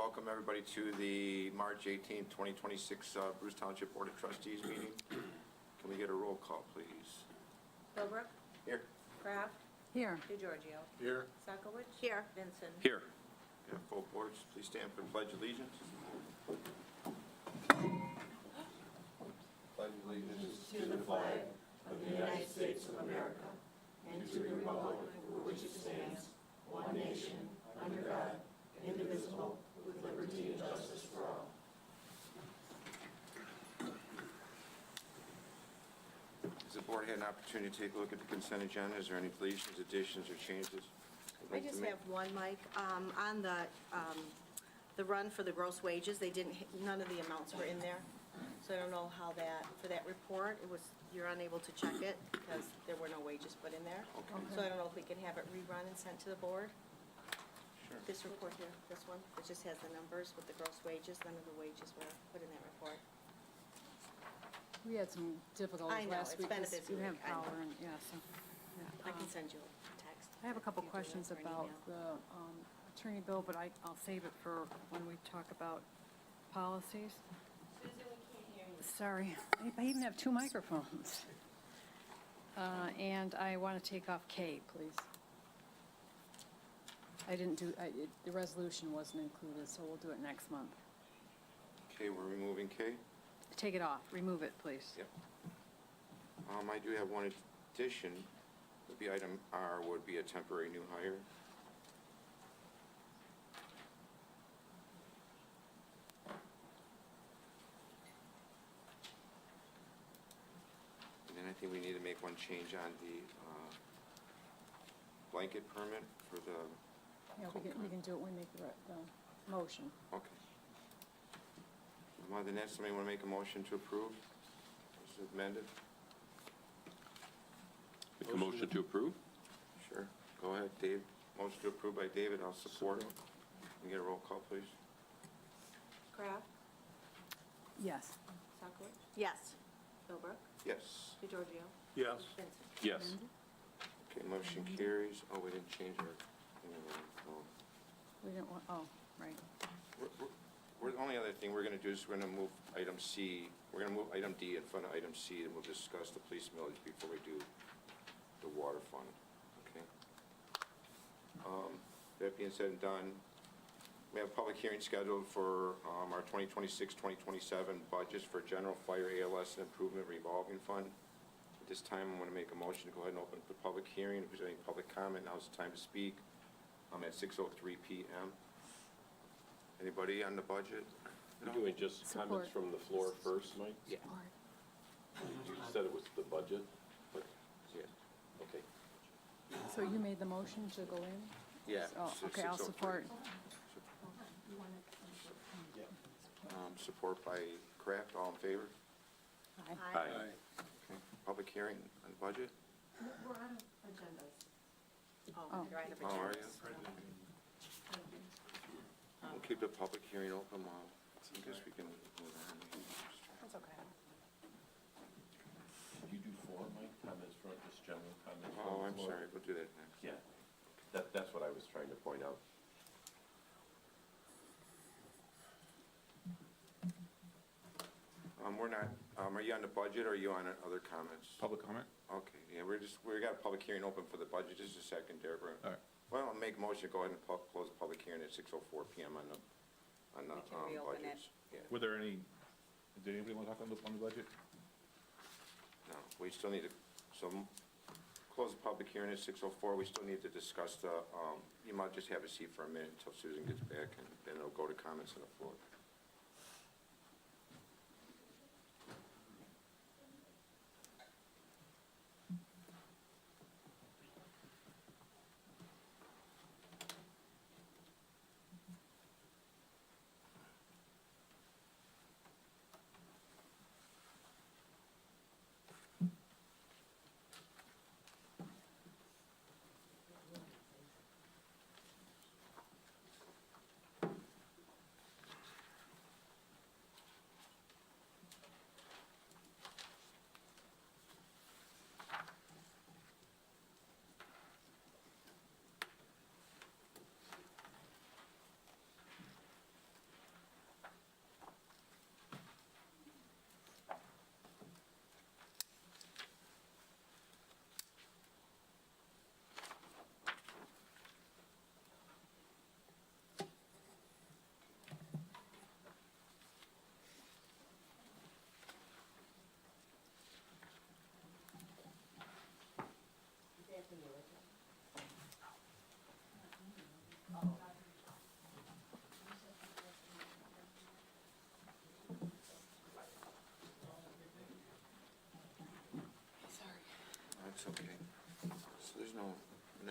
welcome everybody to the March 18th, 2026 Bruce Township Board of Trustees meeting. Can we get a roll call, please? Philbrook. Here. Kraft. Here. DeGiorgio. Here. Sakowicz. Here. Vincent. Here. Yeah, full boards, please stand for the Pledge of Allegiance. Pledge of Allegiance To the flag of the United States of America and to the republic for which it stands, one nation, under God, indivisible, with liberty and justice for all. Has the board had an opportunity to take a look at the consent agenda? Is there any deletions, additions, or changes? I just have one, Mike. On the run for the gross wages, none of the amounts were in there. So I don't know how for that report, you're unable to check it because there were no wages put in there. Okay. So I don't know if we can have it rerun and sent to the board. Sure. This report here, this one, it just has the numbers with the gross wages. None of the wages were put in that report. We had some difficulties I know, last it's week. been a 'cause busy you have week, I know. power and, yeah, so. yeah. I can send you a text. I have a couple if you do questions that for an about email. the attorney bill, but I'll save it for when we talk about policies. Susan, we can't hear you. Sorry, I even have two microphones. And I want to take off K, please. I didn't do, the resolution wasn't included, so we'll do it next month. Okay, we're removing K. Take it off, remove it, please. Yep. I do have one addition. Would be item R, would be a temporary new hire. And then I think we need to make one change on the blanket permit for the, Yeah, we can do it when we make the motion. okay. Other than that, somebody want to make a motion to approve? This is amended? Make a motion to approve? Sure. Go ahead, Dave. Motion to approve by David, I'll support. Can we get a roll call, please? Kraft. Yes. Sakowicz. Yes. Philbrook. Yes. DeGiorgio. Yes. Vincent. Yes. Okay, motion carries. Oh, we didn't change our, We didn't want, oh, right. the only other thing we're going to do is we're going to move item C, we're going to move item D in front of item C, and we'll discuss the police millage before we do the water fund, okay? That being said and done, we have a public hearing scheduled for our 2026-2027 budgets for general fire, ALS, and improvement revolving fund. At this time, I'm going to make a motion to go ahead and open the public hearing. If there's any public comment, now's the time to speak. I'm at 6:03 p.m. Anybody on the budget? We're doing just comments Support. from the floor first, Mike? Yeah. You said it was the budget, but, Yeah. okay. So you made the motion to go in? Yeah. Oh, okay, I'll 6:03. support. Support by Kraft, all in favor? Aye. Aye. Okay. Public hearing on budget? We're on agendas. Oh. You're right, Oh, are you? agendas. We'll keep the public hearing open while, I guess we can move on. That's okay. You do four, Mike, comments from, just general comments from Oh, the I'm floor? sorry, we'll do that next. Yeah, that's what I was trying to point out. We're not, are you on the budget or are you on other comments? Public comment? Okay, yeah, we got a public hearing open for the budget, just a second, Deborah. All right. Well, I'll make a motion to go ahead and close the public hearing at 6:04 PM on the We can reopen it. budgets. Yeah, Were there any, did anybody want to talk on the budget? no, we still need to, close the public hearing at 6:04, we still need to discuss the, you might just have a seat for a minute until Susan gets back, and then it'll go to comments on the floor.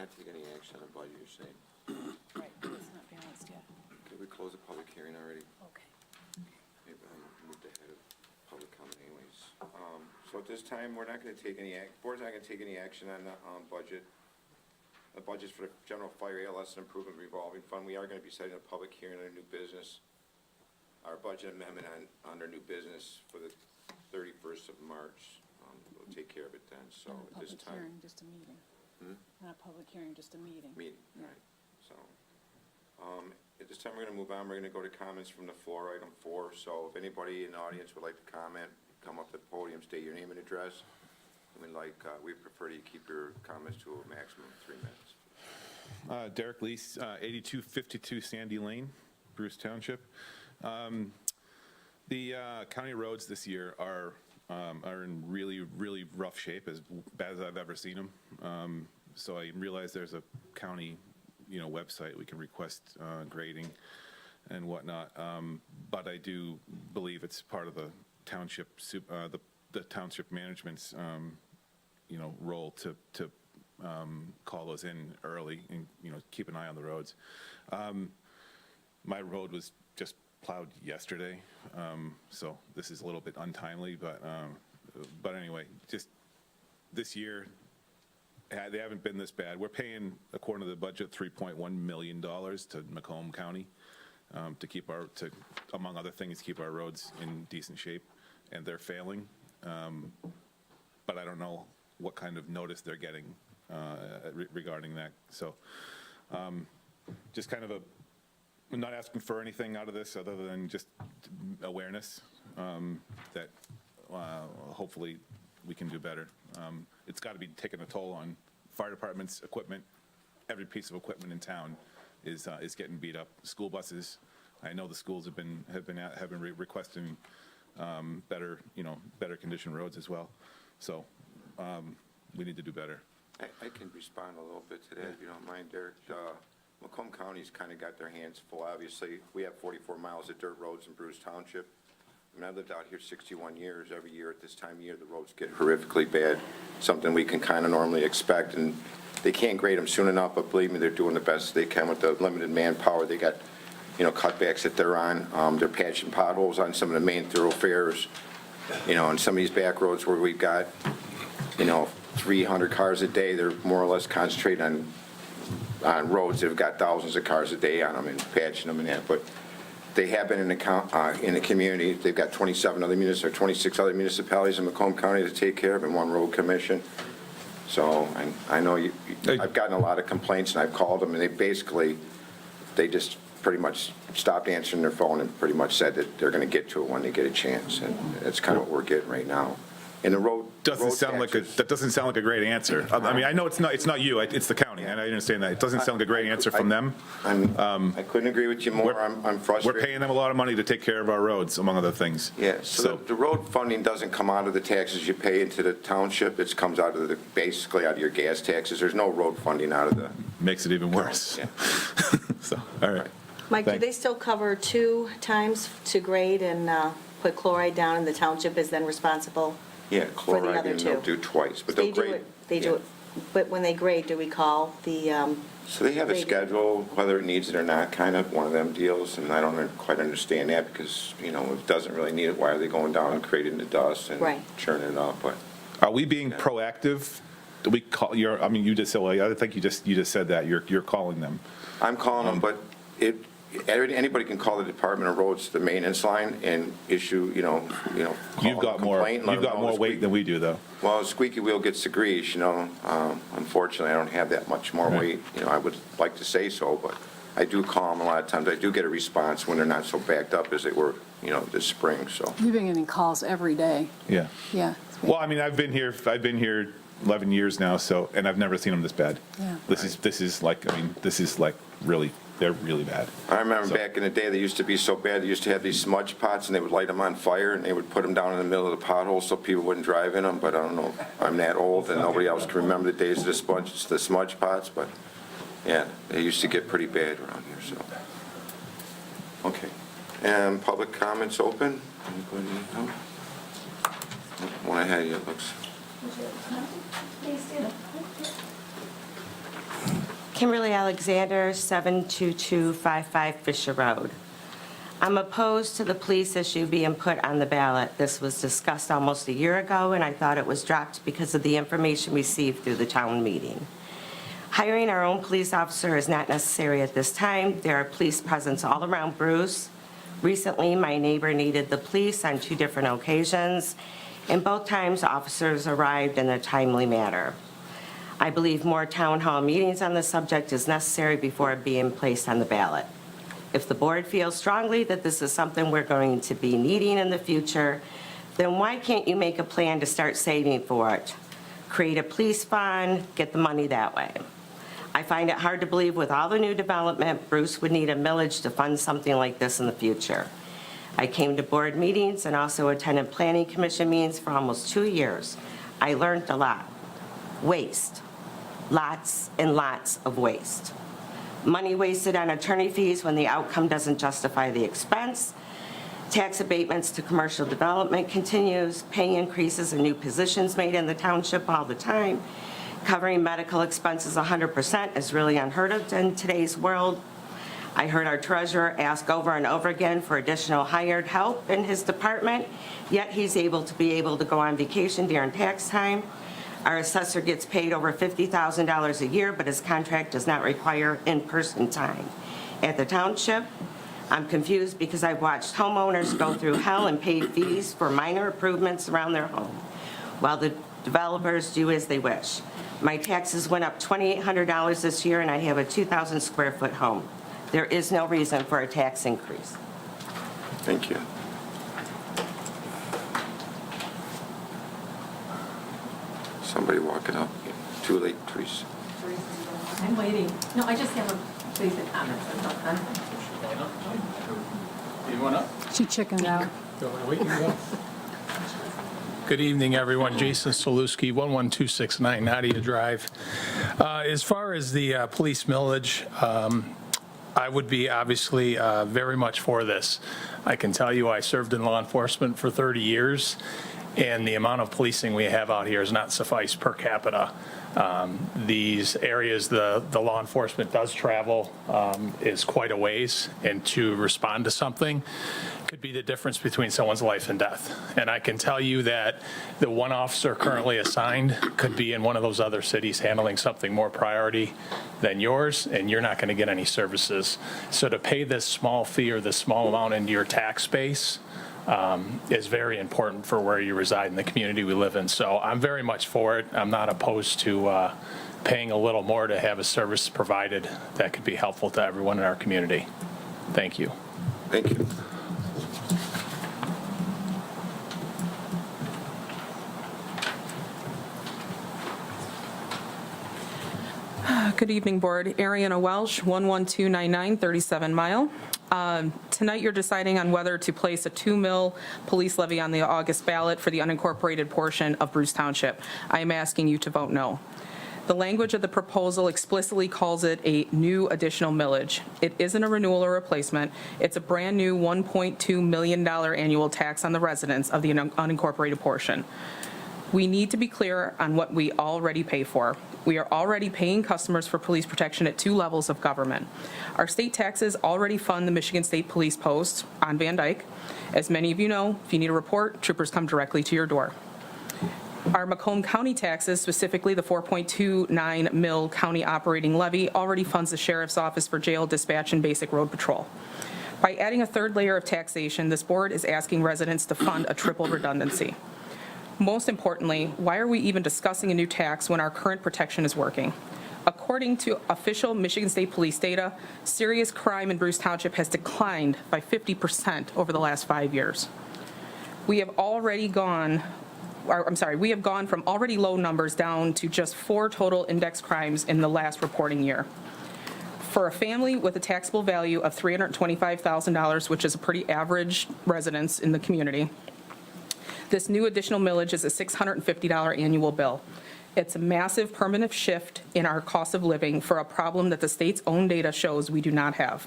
not take any action on the budget, you're saying? Right, it's not balanced yet. Okay, we closed the public hearing already. Okay. Maybe I moved ahead of public comment anyways. So at this time, we're not gonna take any board's not gonna take any action on the, budget. The budget's for the general fire ALS and improvement revolving fund. We are gonna be setting a public hearing on a new business, our budget amendment under new business for the 31st of March. We'll take care of it then, so Not a at this public time. hearing, just a meeting. Not a public hearing, just a meeting. Meeting, Yeah. right, so. At this time, we're gonna move on, we're gonna go to comments from the floor, item 4. So if anybody in the audience would like to comment, come up to the podium, state your name and address. We prefer you keep your comments to a maximum of 3 minutes. Derek Lease, 8252 Sandy Lane, Bruce Township. The county roads this year are in really, really rough shape, as bad as I've ever seen them. So I realize there's a county, website we can request grading and whatnot. But I do believe it's part of the township, the township management's, role to call those in early and, keep an eye on the roads. My road was just plowed yesterday, so this is a little bit untimely, but anyway, just this year, they haven't been this bad. We're paying, according to the budget, $3.1 million to Macomb County to among other things, keep our roads in decent shape, and they're failing. But I don't know what kind of notice they're getting regarding that. So just kind of I'm not asking for anything out of this other than just awareness that hopefully we can do better. It's got to be taking a toll on fire departments, equipment. Every piece of equipment in town is getting beat up. School buses. I know the schools have been requesting better conditioned roads as well. So we need to do better. I can respond a little bit to that, if you don't mind, Derek. Macomb County's kind of got their hands full, obviously. We have 44 miles of dirt roads in Bruce Township. I lived out here 61 years. Every year at this time of year, the roads get horrifically bad, something we can kind of normally expect. And they can't grade them soon enough, but believe me, they're doing the best they can with the limited manpower. They got, cutbacks that they're on. They're patching potholes on some of the main thoroughfares, and some of these back roads where we've got, 300 cars a day. They're more or less concentrated on roads that have got thousands of cars a day on them and patching them and that. But they have been in the community. They've got 26 other municipalities in Macomb County to take care of, and one road commission. So I know I've gotten a lot of complaints, and I've called them, and they just pretty much stopped answering their phone and pretty much said that they're going to get to it when they get a chance, and that's kind of what we're getting right now. And the road That doesn't sound like a great answer. I mean, I know it's not you, it's the county, and I understand that. It doesn't sound like a great answer from them. I couldn't agree with you more. I'm frustrated. We're paying them a lot of money to take care of our roads, among other things. Yeah, so the road funding doesn't come out of the taxes you pay into the township. It comes out of basically out of your gas taxes. There's no road funding out of the. Makes it even worse. Yeah. So, all right. Mike, do Thank- they still cover 2 times to grade and put chloride down, and the township is then responsible? Yeah, the chloride, other and they'll two. do twice, but They they'll do grade. it, they do it, but when they grade, do we call the, So they have a They do. schedule, whether it needs it or not, kind of one of them deals, and I don't quite understand that because, if it doesn't really need it, why are they going down and creating the dust and Right. churning it up? But Are we being proactive? Do we call, you just said, I think you just said that, you're calling them. I'm calling them, but anybody can call the Department of Roads, the maintenance line, and issue, call You've got a more, complaint, let you've them got know more the weight than we do, though. Well, the squeaky wheel gets the grease, Unfortunately, I don't have that much more Right. weight. I would like to say so, but I do call them a lot of times. I do get a response when they're not so backed up as they were, this spring, so. You've been getting calls every day. Yeah. Yeah. Well, I mean, I've been here 11 years now, and I've never seen them this bad. Yeah. This is like really, they're really bad. I remember So- back in the day, they used to be so bad, they used to have these smudge pots, and they would light them on fire, and they would put them down in the middle of the potholes so people wouldn't drive in them, but I don't know, I'm that old, and nobody else can remember the days of the smudge pots, but, yeah, they used to get pretty bad around here, so. Okay. And public comments open? Anybody? No? One ahead of you, it looks. Please stand up. Kimberly Alexander, 72255 Fisher Road. I'm opposed to the police issue being put on the ballot. This was discussed almost a year ago, and I thought it was dropped because of the information received through the town meeting. Hiring our own police officer is not necessary at this time. There are police presence all around Bruce. Recently, my neighbor needed the police on 2 different occasions, and both times officers arrived in a timely manner. I believe more town hall meetings on the subject is necessary before being placed on the ballot. If the board feels strongly that this is something we're going to be needing in the future, then why can't you make a plan to start saving for it? Create a police fund, get the money that way. I find it hard to believe with all the new development, Bruce would need a millage to fund something like this in the future. I came to board meetings and also attended planning commission meetings for almost 2 years. I learned a lot. Waste. Lots and lots of waste. Money wasted on attorney fees when the outcome doesn't justify the expense. Tax abatements to commercial development continues. Pay increases and new positions made in the township all the time. Covering medical expenses 100% is really unheard of in today's world. I heard our treasurer ask over and over again for additional hired help in his department, yet he's able to go on vacation during tax time. Our assessor gets paid over $50,000 a year, but his contract does not require in-person time. At the township, I'm confused because I've watched homeowners go through hell and pay fees for minor improvements around their home, while the developers do as they wish. My taxes went up $2,800 this year, and I have a 2,000 square foot home. There is no reason for a tax increase. Thank you. Somebody walking up. Too late, Teresa. I'm waiting. No, I just have a basic comment. Anyone up? She chickened out. Good evening, everyone. Jason Saluski, 11269 Nadia Drive. As far as the police millage, I would be obviously very much for this. I can tell you I served in law enforcement for 30 years, and the amount of policing we have out here is not suffice per capita. These areas the law enforcement does travel is quite a ways, and to respond to something could be the difference between someone's life and death. And I can tell you that the one officer currently assigned could be in one of those other cities handling something more priority than yours, and you're not going to get any services. So to pay this small fee or this small amount into your tax base is very important for where you reside in the community we live in. So I'm very much for it. I'm not opposed to paying a little more to have a service provided that could be helpful to everyone in our community. Thank you. Thank you. Good evening, Board. Ariana Welsh, 11299 37 Mile. Tonight, you're deciding on whether to place a 2 mil police levy on the August ballot for the unincorporated portion of Bruce Township. I am asking you to vote no. The language of the proposal explicitly calls it a new additional millage. It isn't a renewal or replacement. It's a brand-new $1.2 million annual tax on the residents of the unincorporated portion. We need to be clear on what we already pay for. We are already paying customers for police protection at 2 levels of government. Our state taxes already fund the Michigan State Police Post on Van Dyke. As many of you know, if you need a report, troopers come directly to your door. Our Macomb County taxes, specifically the 4.29 mil county operating levy, already funds the sheriff's office for jail dispatch and basic road patrol. By adding a third layer of taxation, this board is asking residents to fund a triple redundancy. Most importantly, why are we even discussing a new tax when our current protection is working? According to official Michigan State Police data, serious crime in Bruce Township has declined by 50% over the last 5 years. We have gone from already low numbers down to just 4 total index crimes in the last reporting year. For a family with a taxable value of $325,000, which is a pretty average residence in the community, this new additional millage is a $650 annual bill. It's a massive permanent shift in our cost of living for a problem that the state's own data shows we do not have.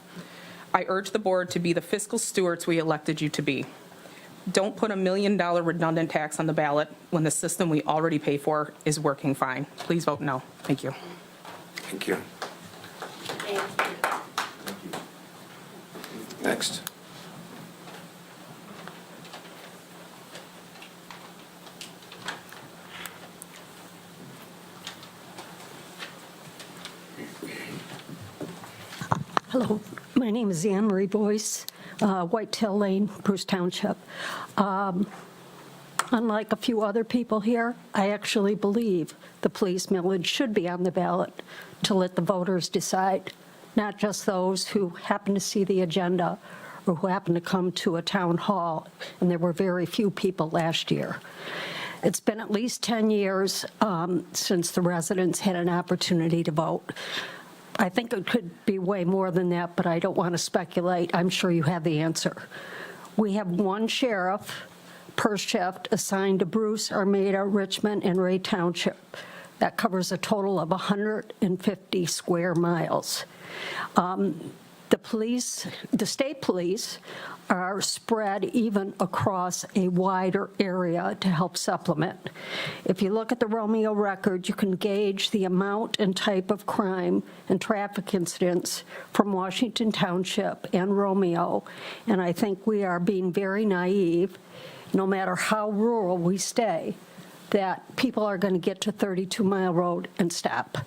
I urge the board to be the fiscal stewards we elected you to be. Don't put $1 million redundant tax on the ballot when the system we already pay for is working fine. Please vote no. Thank you. Thank you. Next. Hello, my name is Anne Marie Boyce, Whitetail Lane, Bruce Township. Unlike a few other people here, I actually believe the police millage should be on the ballot to let the voters decide, not just those who happen to see the agenda or who happen to come to a town hall, and there were very few people last year. It's been at least 10 years since the residents had an opportunity to vote. I think it could be way more than that, but I don't want to speculate. I'm sure you have the answer. We have one sheriff per shift assigned to Bruce, Armada, Richmond, and Ray Township. That covers a total of 150 square miles. The state police are spread even across a wider area to help supplement. If you look at the Romeo record, you can gauge the amount and type of crime and traffic incidents from Washington Township and Romeo, and I think we are being very naive, no matter how rural we stay, that people are going to get to 32 Mile Road and stop.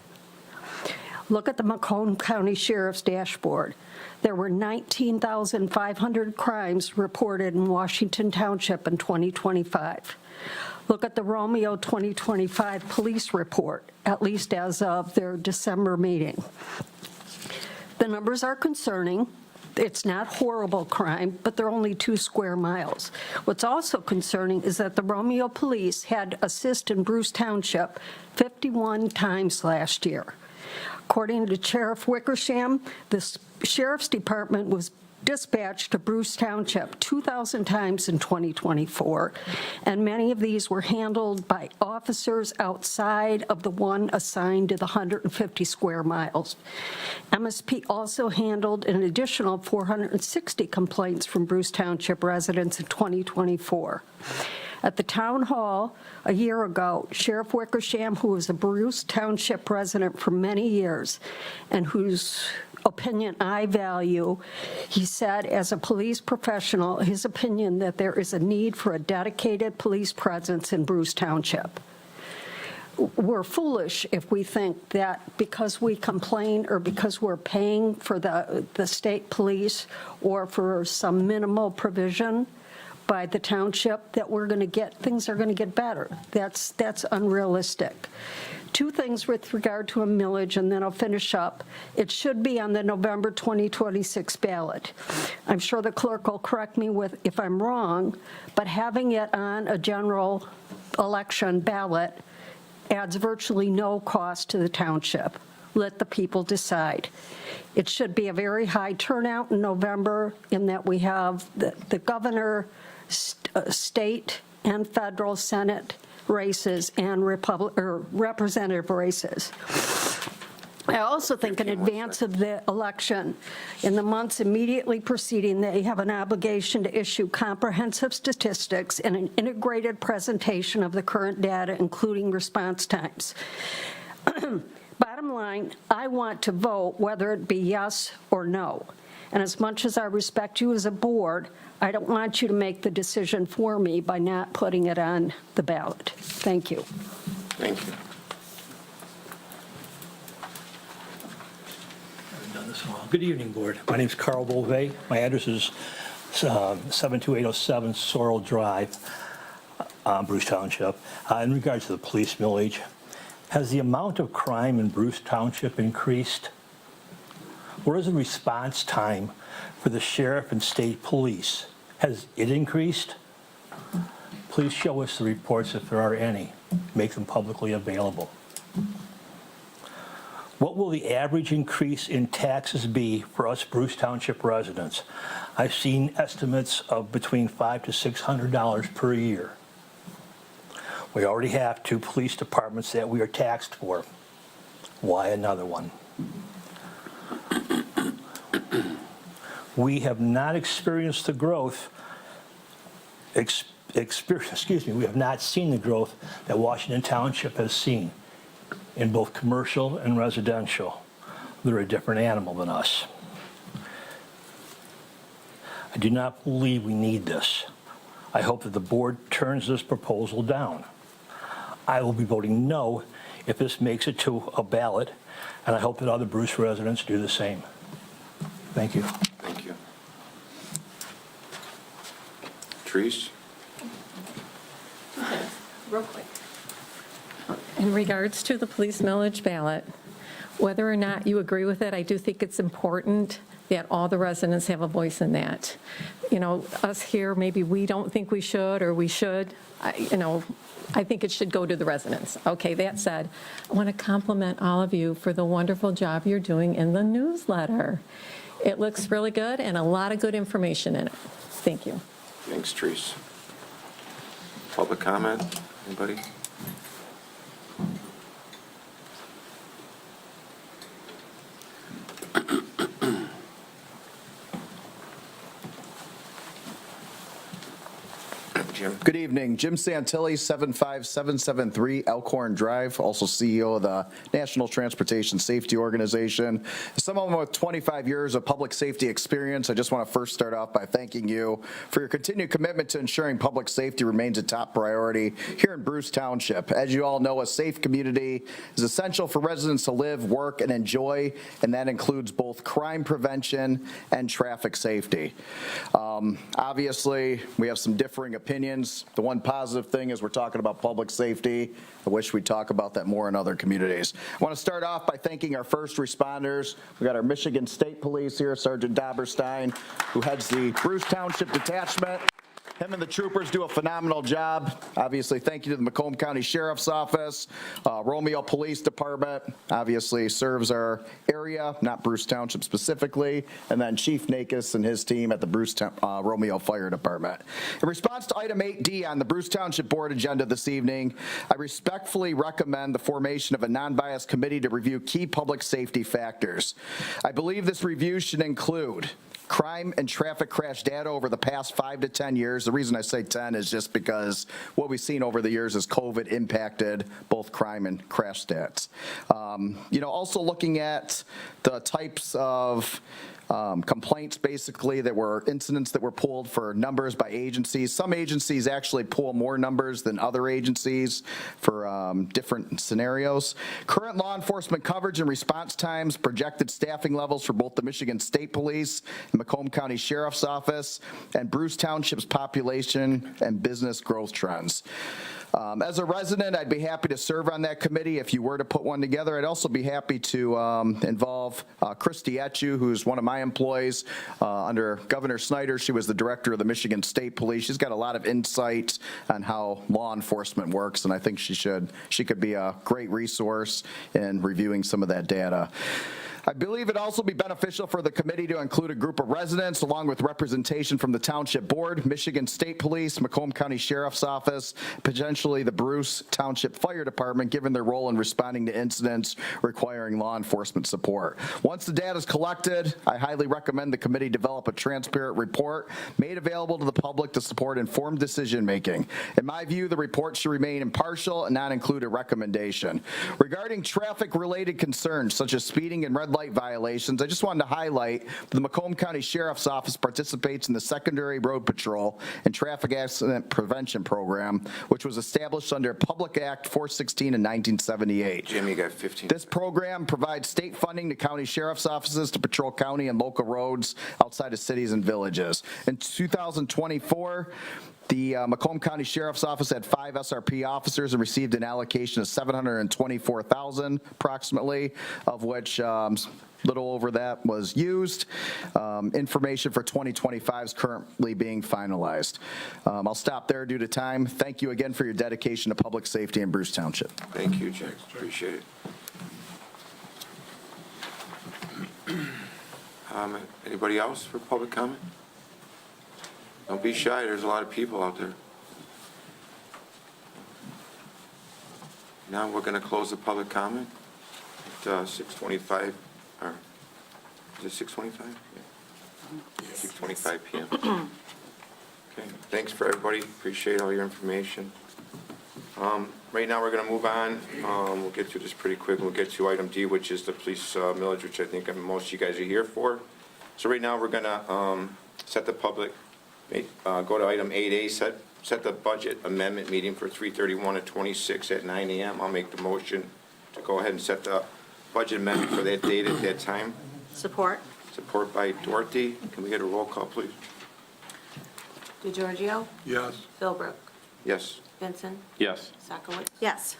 Look at the Macomb County Sheriff's dashboard. There were 19,500 crimes reported in Washington Township in 2025. Look at the Romeo 2025 police report, at least as of their December meeting. The numbers are concerning. It's not horrible crime, but they're only 2 square miles. What's also concerning is that the Romeo police had assist in Bruce Township 51 times last year. According to Sheriff Wickersham, the Sheriff's Department was dispatched to Bruce Township 2,000 times in 2024, and many of these were handled by officers outside of the one assigned to the 150 square miles. MSP also handled an additional 460 complaints from Bruce Township residents in 2024. At the town hall a year ago, Sheriff Wickersham, who was a Bruce Township resident for many years and whose opinion I value, he said, as a police professional, his opinion that there is a need for a dedicated police presence in Bruce Township. We're foolish if we think that because we complain or because we're paying for the state police or for some minimal provision by the township that things are going to get better. That's unrealistic. 2 things with regard to a millage, and then I'll finish up. It should be on the November 2026 ballot. I'm sure the clerk will correct me if I'm wrong, but having it on a general election ballot adds virtually no cost to the township. Let the people decide. It should be a very high turnout in November in that we have the governor, state and federal Senate races and representative races. I also think in advance of the election, in the months immediately preceding, they have an obligation to issue comprehensive statistics and an integrated presentation of the current data, including response times. Bottom line, I want to vote whether it be yes or no. And as much as I respect you as a board, I don't want you to make the decision for me by not putting it on the ballot. Thank you. Thank you. I've done this in a while. Good evening, Board. My name's Carl Beauvais. My address is 72807 Sorrel Drive, Bruce Township. In regards to the police millage, has the amount of crime in Bruce Township increased? What is the response time for the sheriff and state police? Has it increased? Please show us the reports if there are any. Make them publicly available. What will the average increase in taxes be for us Bruce Township residents? I've seen estimates of between $500 to $600 per year. We already have 2 police departments that we are taxed for. Why another one? We have not experienced the growth, we have not seen the growth that Washington Township has seen in both commercial and residential. they're a different animal than us. I do not believe we need this. I hope that the board turns this proposal down. I will be voting no if this makes it to a ballot, and I hope that other Bruce residents do the same. Thank you. Thank you. Trees? Real quick. In regards to the police millage ballot, whether or not you agree with it, I do think it's important that all the residents have a voice in that. You know, us here, maybe we don't think we should, or we should. I think it should go to the residents. Okay, that said, I want to compliment all of you for the wonderful job you're doing in the newsletter. It looks really good and a lot of good information in it. Thank you. Thanks, Trees. Public comment? Anybody? Jim? Good evening. Jim Santilli, 75773 Elkhorn Drive, also CEO of the National Transportation Safety Organization. As someone with 25 years of public safety experience, I just want to first start off by thanking you for your continued commitment to ensuring public safety remains a top priority here in Bruce Township. As you all know, a safe community is essential for residents to live, work, and enjoy, and that includes both crime prevention and traffic safety. Obviously, we have some differing opinions. The one positive thing is we're talking about public safety. I wish we'd talk about that more in other communities. I want to start off by thanking our first responders. We got our Michigan State Police here, Sergeant Doberstein, who heads the Bruce Township Detachment. Him and the troopers do a phenomenal job. Obviously, thank you to the Macomb County Sheriff's Office, Romeo Police Department, obviously serves our area, not Bruce Township specifically, and then Chief Nakis and his team at the Romeo Fire Department. In response to item 8D on the Bruce Township Board agenda this evening, I respectfully recommend the formation of a non-biased committee to review key public safety factors. I believe this review should include crime and traffic crash data over the past 5 to 10 years. The reason I say 10 is just because what we've seen over the years is COVID impacted both crime and crash stats. Also looking at the types of complaints, basically, that were incidents that were pulled for numbers by agencies. Some agencies actually pull more numbers than other agencies for different scenarios. Current law enforcement coverage and response times, projected staffing levels for both the Michigan State Police and Macomb County Sheriff's Office, and Bruce Township's population and business growth trends. As a resident, I'd be happy to serve on that committee if you were to put one together. I'd also be happy to involve Christy Etchu, who's one of my employees under Governor Snyder. She was the director of the Michigan State Police. She's got a lot of insight on how law enforcement works, and I think she could be a great resource in reviewing some of that data. I believe it'd also be beneficial for the committee to include a group of residents along with representation from the Township Board, Michigan State Police, Macomb County Sheriff's Office, potentially the Bruce Township Fire Department, given their role in responding to incidents requiring law enforcement support. Once the data is collected, I highly recommend the committee develop a transparent report made available to the public to support informed decision-making. In my view, the report should remain impartial and not include a recommendation. Regarding traffic-related concerns, such as speeding and red light violations, I just wanted to highlight that the Macomb County Sheriff's Office participates in the Secondary Road Patrol and Traffic Accident Prevention Program, which was established under Public Act 416 in 1978. Jim, you got 15. This program provides state funding to county sheriff's offices to patrol county and local roads outside of cities and villages. In 2024, the Macomb County Sheriff's Office had 5 SRP officers and received an allocation of $724,000 approximately, of which little over that was used. Information for 2025 is currently being finalized. I'll stop there due to time. Thank you again for your dedication to public safety in Bruce Township. Thank you, Jack. Appreciate it. Anybody else for public comment? Don't be shy. There's a lot of people out there. Now we're going to close the public comment at 6:25. Or is it 6:25? Yeah. 6:25 p.m. Okay. Thanks for everybody. Appreciate all your information. Right now, we're going to move on. We'll get through this pretty quick. We'll get to item D, which is the police millage, which I think most of you guys are here for. So right now, we're going to set the public, go to item 8A, set the budget amendment meeting for 3/31/26 at 9 a.m. I'll make the motion to go ahead and set the budget amendment for that date at that time. Support. Support by Dorothy. Can we get a roll call, please? DeGiorgio? Yes. Philbrook? Yes. Benson? Yes. Sakowitz? Yes.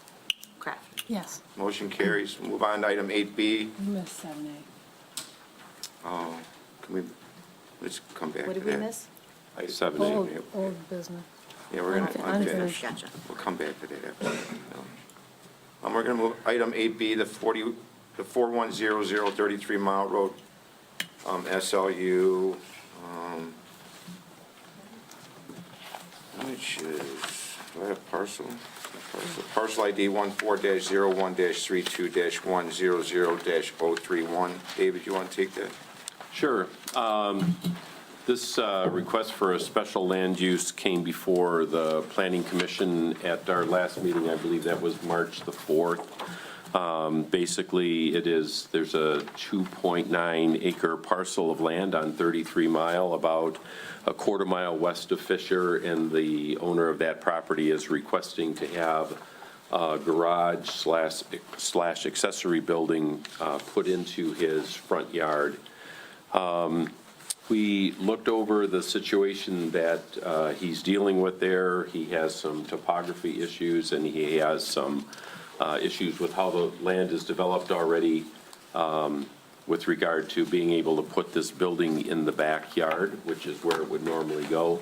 Kraft? Yes. Motion carries. Move on to item 8B. You missed 7A. Can we, let's come back to What that. did we miss? Item 7A. Old business. Yeah, we're going to Unfinished. unfinish. Gotcha. We'll come back to that after. We're going to move item 8B, the 4100 33 Mile Road, SLU, which is, do I have parcel? Parcel ID 14-01-32-100-031. David, you want to take that? Sure. This request for a special land use came before the Planning Commission at our last meeting. I believe that was March the 4th. Basically, there's a 2.9 acre parcel of land on 33 Mile, about a quarter mile west of Fisher, and the owner of that property is requesting to have a garage slash accessory building put into his front yard. We looked over the situation that he's dealing with there. He has some topography issues, and he has some issues with how the land is developed already with regard to being able to put this building in the backyard, which is where it would normally go.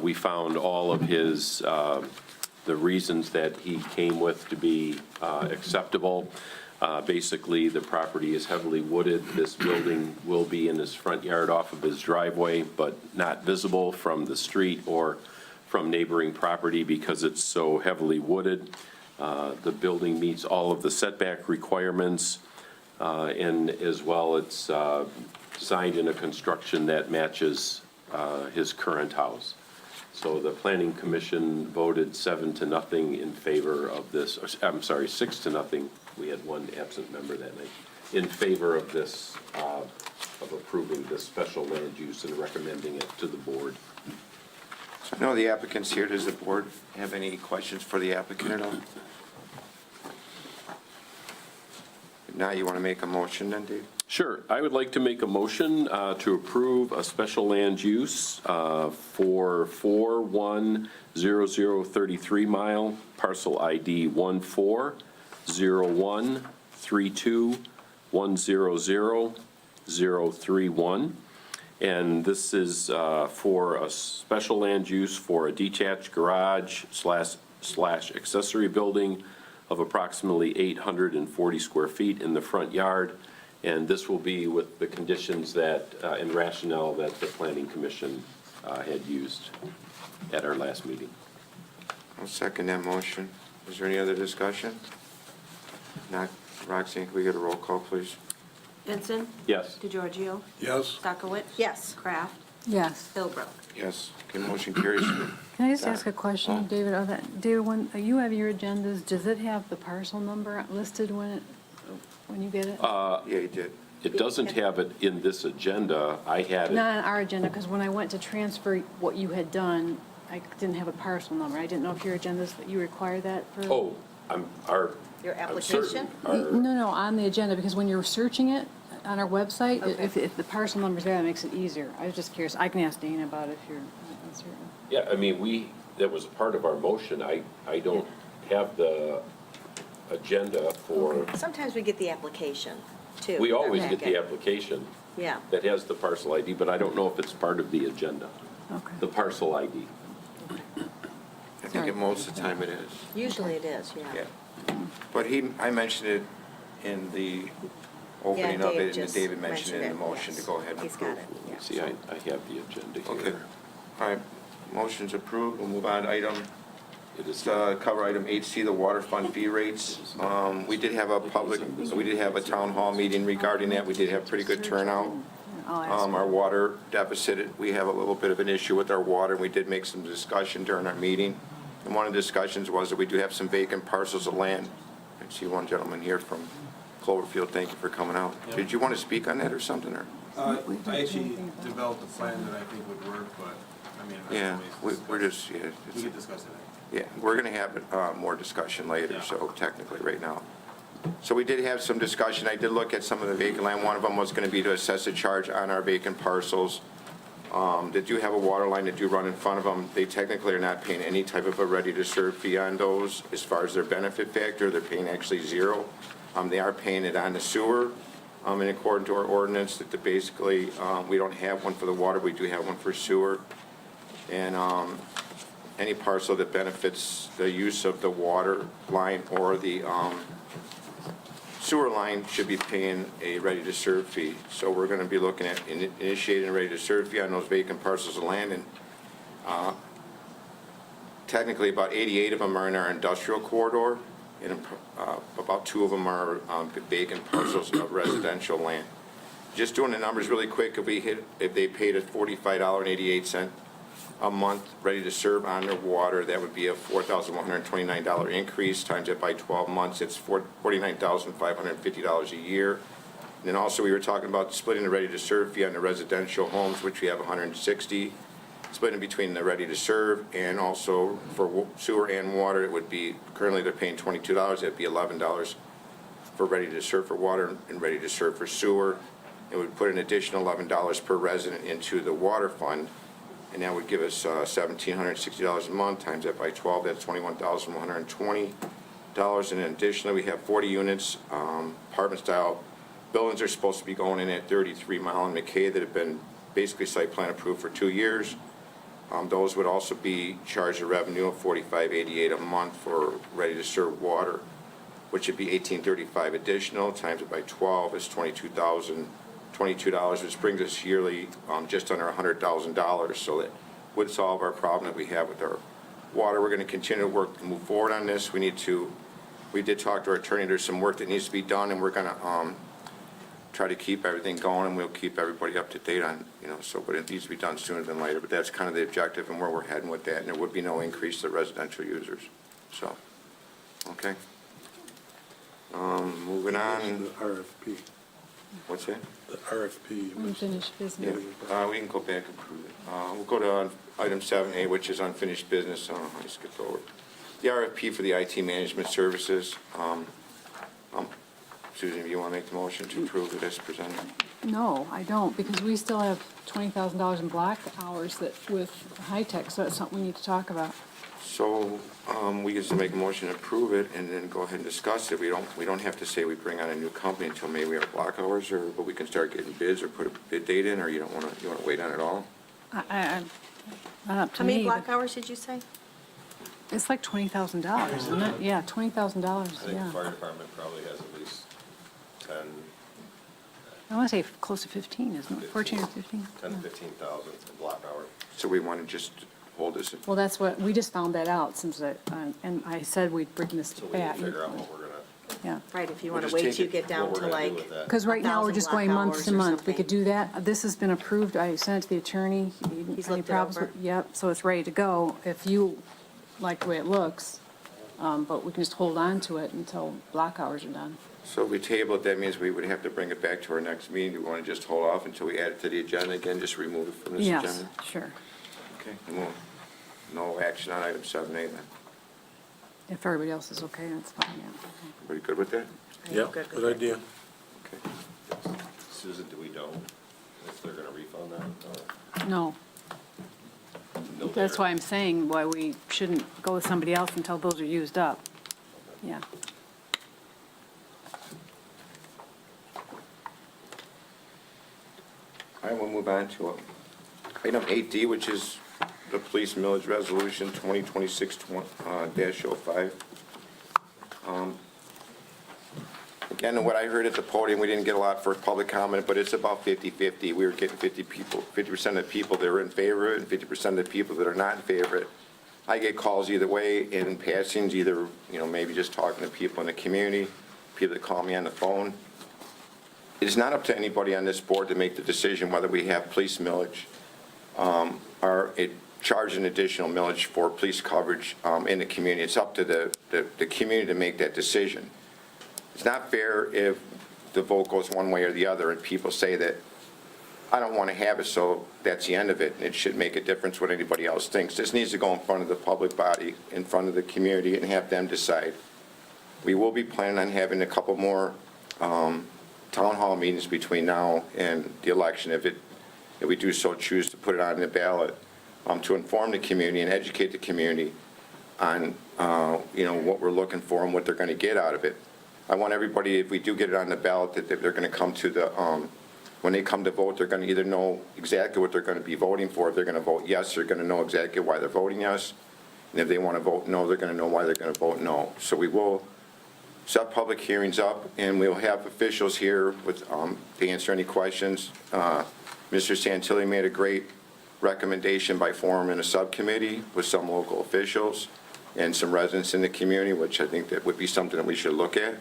We found all of his, the reasons that he came with to be acceptable. Basically, the property is heavily wooded. This building will be in his front yard off of his driveway, but not visible from the street or from neighboring property because it's so heavily wooded. The building meets all of the setback requirements, and as well, it's designed in a construction that matches his current house. So the Planning Commission voted 7-0 in favor of this, I'm sorry, 6-0. We had one absent member that night, in favor of this, of approving this special land use and recommending it to the board. So I know the applicant's here. Does the board have any questions for the applicant at all? If not, you want to make a motion then, Dave? Sure. I would like to make a motion to approve a special land use for 410033 Mile, parcel ID 140132100031. And this is for a special land use for a detached garage slash accessory building of approximately 840 square feet in the front yard. And this will be with the conditions that, and rationale that the Planning Commission had used at our last meeting. I'll second that motion. Is there any other discussion? Not, Roxanne, can we get a roll call, please? Benson? Yes. DeGiorgio? Yes. Sakowitz? Yes. Kraft? Yes. Philbrook? Yes. Okay, motion carries. Can I just ask a question, David? David, when you have your agendas, does it have the parcel number listed when you get it? Yeah, you did. It doesn't have it in this agenda. I had it. Not on our agenda, because when I went to transfer what you had done, I didn't have a parcel number. I didn't know if your agendas, you require that for? Oh, Your I'm certain. application? No, on the agenda, because when you're searching it on our website, Okay. if the parcel number's there, that makes it easier. I was just curious. I can ask Dana about it if you're uncertain. Yeah, I mean, that was a part of our motion. I don't have the agenda for, Sometimes we get the application, too. we in our always get the packet. application Yeah. that has the parcel ID, but I don't know if it's part of the agenda, Okay. the parcel ID. I think most of the time it is. Usually it is, yeah. Yeah. But I mentioned it in the opening of Dave it, and just David mentioned it in the mentioned it, motion to yes. go ahead and He's approve. got it, yeah. See, I have the agenda here. Okay. All right, motion's approved. We'll move on to It is, cover item 8C, the water fund fee rates. We did have a town hall meeting regarding that. We did have pretty good turnout. I'll ask. Our water deficit, we have a little bit of an issue with our water. We did make some discussion during our meeting. And one of the discussions was that we do have some vacant parcels of land. I see one gentleman here from Cloverfield, thank you for coming out. Did you want to speak on that or something, or? I actually developed a plan that I think would work, but, I mean, Yeah, we're just, yeah. we could discuss it. Yeah, we're going to have more discussion later, so technically right now. So we did have some discussion. I did look at some of the vacant land. One of them was going to be to assess a charge on our vacant parcels. They do have a water line that do run in front of them. They technically are not paying any type of a ready-to-serve fee on those. As far as their benefit factor, they're paying actually zero. They are paying it on the sewer, and according to our ordinance, that basically, we don't have one for the water, we do have one for sewer. And any parcel that benefits the use of the water line or the sewer line should be paying a ready-to-serve fee. So we're going to be looking at initiating a ready-to-serve fee on those vacant parcels of land, and technically about 88 of them are in our industrial corridor, and about 2 of them are vacant parcels of residential land. Just doing the numbers really quick, if they paid a $45.88 a month ready to serve on their water, that would be a $4,129 increase. Times it by 12 months, it's $49,550 a year. And then also we were talking about splitting the ready to serve fee on the residential homes, which we have 160, splitting between the ready to serve, and also for sewer and water, it would be, currently they're paying $22, it'd be $11 for ready to serve for water and ready to serve for sewer. It would put an additional $11 per resident into the water fund, and that would give us $1,760 a month. Times that by 12, that's $21,120. And then additionally, we have 40 units, apartment-style buildings are supposed to be going in at 33 Mile and McKay that have been basically site plan approved for 2 years. Those would also be charged a revenue of $45.88 a month for ready-to-serve water, which would be $18.35 additional. Times it by 12 is $22, which brings us yearly just under $100,000. So that would solve our problem that we have with our water. We're going to continue to work to move forward on this. We did talk to our attorney. There's some work that needs to be done, and we're going to try to keep everything going, and we'll keep everybody up to date on, but it needs to be done sooner than later. But that's kind of the objective and where we're heading with that, and there would be no increase to residential users. So, okay. Moving on. The RFP. What's that? The RFP. Unfinished business. Yeah, we can go back and prove it. We'll go to item 7A, which is unfinished business. I skipped over. The RFP for the IT management services. Susan, do you want to make the motion to approve it as presented? No, I don't, because we still have $20,000 in block hours with high-tech, so that's something we need to talk about. So we can just make a motion to approve it and then go ahead and discuss it. We don't have to say we bring on a new company until maybe we have block hours, but we can start getting bids or put a bid date in, or you want to wait on it all? Not up to How many me, block but hours did you say? it's like $20,000, isn't it? Yeah, $20,000, I think the yeah. fire department probably has at least 10, I want to say close to 15, isn't it? 14 or 15? 10 to Yeah. 15,000 block hours. So we want to just hold this. Well, that's what, we just found that out since and I said we'd bring this So we need back. to figure out what we're going to. Yeah. Right, if you We'll want to just wait take till you it- get down what to we're gonna do like with that. Because right now, we're 1,000 just block going month hours to or month. We could something. do that. This has been approved. I sent it to the attorney. He didn't He's have any looked it problems over. with- Yep, so it's ready to go if you like the way it looks. But we can just hold on to it until block hours are done. So if we table it, that means we would have to bring it back to our next meeting. Do we want to just hold off until we add it to the agenda again, just remove it from this agenda? Yes, sure. Okay, and no action on item 7A then. If everybody else is okay, that's fine, yeah. Everybody good with that? Yeah, good idea. Okay. Susan, do we know if they're going to refund that? or- No. No, That's they're- why I'm saying why we shouldn't go with somebody else until those are used up. Yeah. All right, we'll move on to item 8D, which is the police millage resolution 2026-05. Again, what I heard at the podium, we didn't get a lot for public comment, but it's about 50-50. We were getting 50% of the people that are in favor of it and 50% of the people that are not in favor of it. I get calls either way in passings, either, maybe just talking to people in the community, people that call me on the phone. It's not up to anybody on this board to make the decision whether we have police millage. It charge an additional millage for police coverage in the community. It's up to the community to make that decision. It's not fair if the vote goes one way or the other and people say that, I don't want to have it, so that's the end of it. It should make a difference what anybody else thinks. This needs to go in front of the public body, in front of the community, and have them decide. We will be planning on having a couple more town hall meetings between now and the election, if we do so choose to put it on the ballot, to inform the community and educate the community on, what we're looking for and what they're going to get out of it. I want everybody, if we do get it on the ballot, that they're going to come to the, when they come to vote, they're going to either know exactly what they're going to be voting for. If they're going to vote yes, they're going to know exactly why they're voting yes. And if they want to vote no, they're going to know why they're going to vote no. So we will set public hearings up, and we'll have officials here with, to answer any questions. Mr. Santilli made a great recommendation by forming a subcommittee with some local officials and some residents in the community, which I think that would be something that we should look at.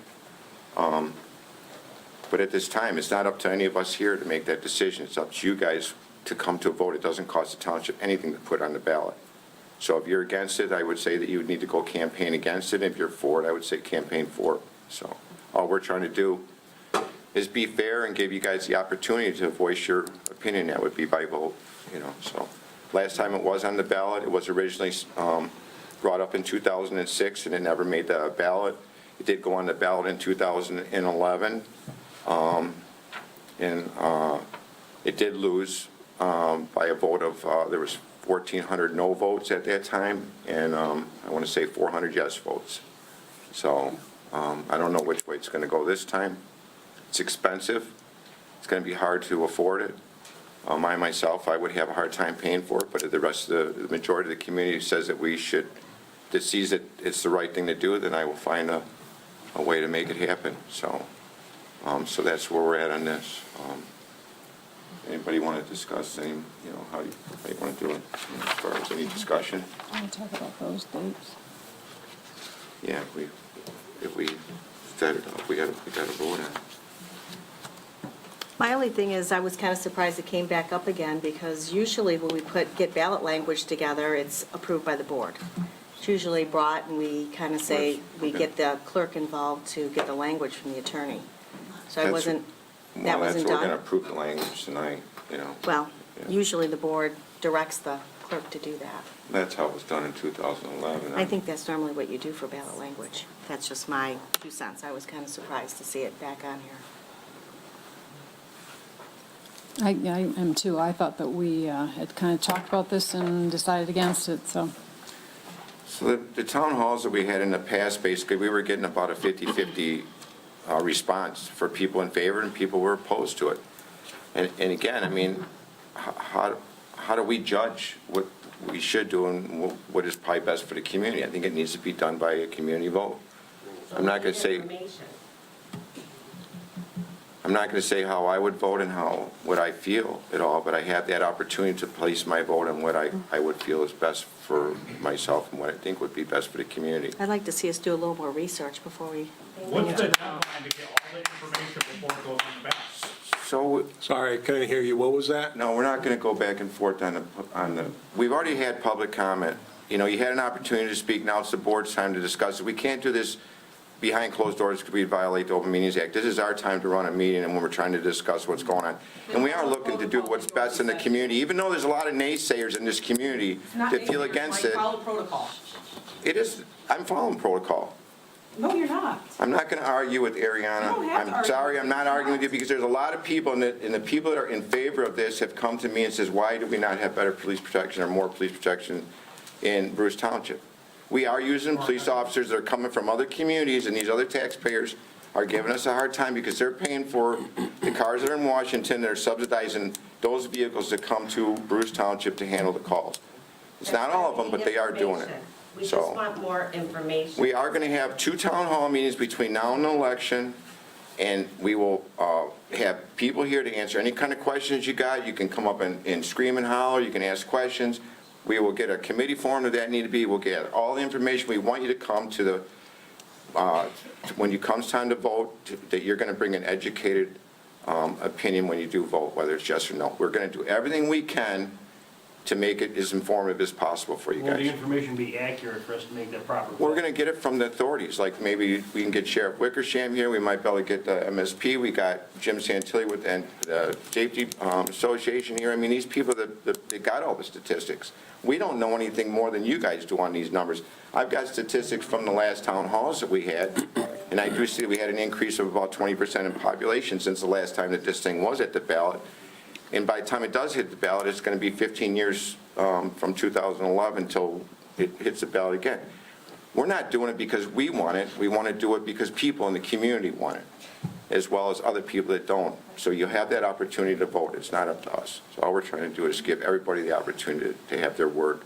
But at this time, it's not up to any of us here to make that decision. It's up to you guys to come to a vote. It doesn't cost the township anything to put on the ballot. So if you're against it, I would say that you would need to go campaign against it. If you're for it, I would say campaign for it. So all we're trying to do is be fair and give you guys the opportunity to voice your opinion. That would be by vote, So last time it was on the ballot, it was originally brought up in 2006, and it never made the ballot. It did go on the ballot in 2011. It did lose by a vote of, there was 1,400 no votes at that time, and I want to say 400 yes votes. So I don't know which way it's going to go this time. It's expensive. It's going to be hard to afford it. Myself, I would have a hard time paying for it, but if the rest of the majority of the community says that that sees that it's the right thing to do, then I will find a way to make it happen. So that's where we're at on this. Anybody want to discuss how you want to do it as far as any discussion? I want to talk about those dates. Yeah, if we set it up, we got to vote on it. My only thing is, I was kind of surprised it came back up again, because usually when we get ballot language together, it's approved by the board. It's usually brought, and we kind of say, we get the clerk involved to get the language from the attorney. So that wasn't We're going to done. approve the language tonight, Well, Yeah. usually the board directs the clerk to do that. That's how it was done in 2011. I think that's normally what you do for ballot language. That's just my 2 cents. I was kind of surprised to see it back on here. I am too. I thought that we had kind of talked about this and decided against it, so. So the town halls that we had in the past, basically, we were getting about a 50-50 response for people in favor and people were opposed to it. And again, I mean, how do we judge what we should do and what is probably best for the community? I think it needs to be done by a community vote. I'm not going to say how I would vote and what I feel at all, but I have that opportunity to place my vote on what I would feel is best for myself and what I think would be best for the community. I'd like to see us do a little more research before we. What's the deadline to get all the information before it goes on the ballot? So, Sorry, I couldn't hear you. What was that? no, we're not going to go back and forth we've already had public comment. You had an opportunity to speak. Now it's the board's time to discuss it. We can't do this behind closed doors because we violate the Open Meetings Act. This is our time to run a meeting and when we're trying to discuss what's going on. And we are looking to do what's best in the community, even though there's a lot of naysayers in this community that feel against it. Follow protocol. It is, I'm following protocol. No, you're not. I'm not going to argue with Ariana. You don't have to I'm argue sorry, with I'm her. not arguing with you because there's a lot of people, and the people that are in favor of this have come to me and says, why do we not have better police protection or more police protection in Bruce Township? We are using police officers that are coming from other communities, and these other taxpayers are giving us a hard time because they're paying for the cars that are in Washington that are subsidizing those vehicles that come to Bruce Township to handle the calls. It's not all of them, but they are doing it. We just So want more information. we are going to have 2 town hall meetings between now and the election, and we will have people here to answer any kind of questions you got. You can come up and scream and holler. You can ask questions. We will get a committee formed if that need to be. We'll get all the information. We want you to come to the, when it comes time to vote, that you're going to bring an educated opinion when you do vote, whether it's yes or no. We're going to do everything we can to make it as informative as possible for you Will the guys. information be accurate for us to make that proper? We're going to get it from the authorities, like maybe we can get Sheriff Wickersham here, we might be able to get the MSP, we got Jim Santilli with the Safety Association here. I mean, these people that they got all the statistics. We don't know anything more than you guys do on these numbers. I've got statistics from the last town halls that we had, and I do see we had an increase of about 20% in population since the last time that this thing was at the ballot. And by the time it does hit the ballot, it's going to be 15 years from 2011 until it hits the ballot again. We're not doing it because we want it. We want to do it because people in the community want it, as well as other people that don't. So you have that opportunity to vote. It's not up to us. So all we're trying to do is give everybody the opportunity to have their word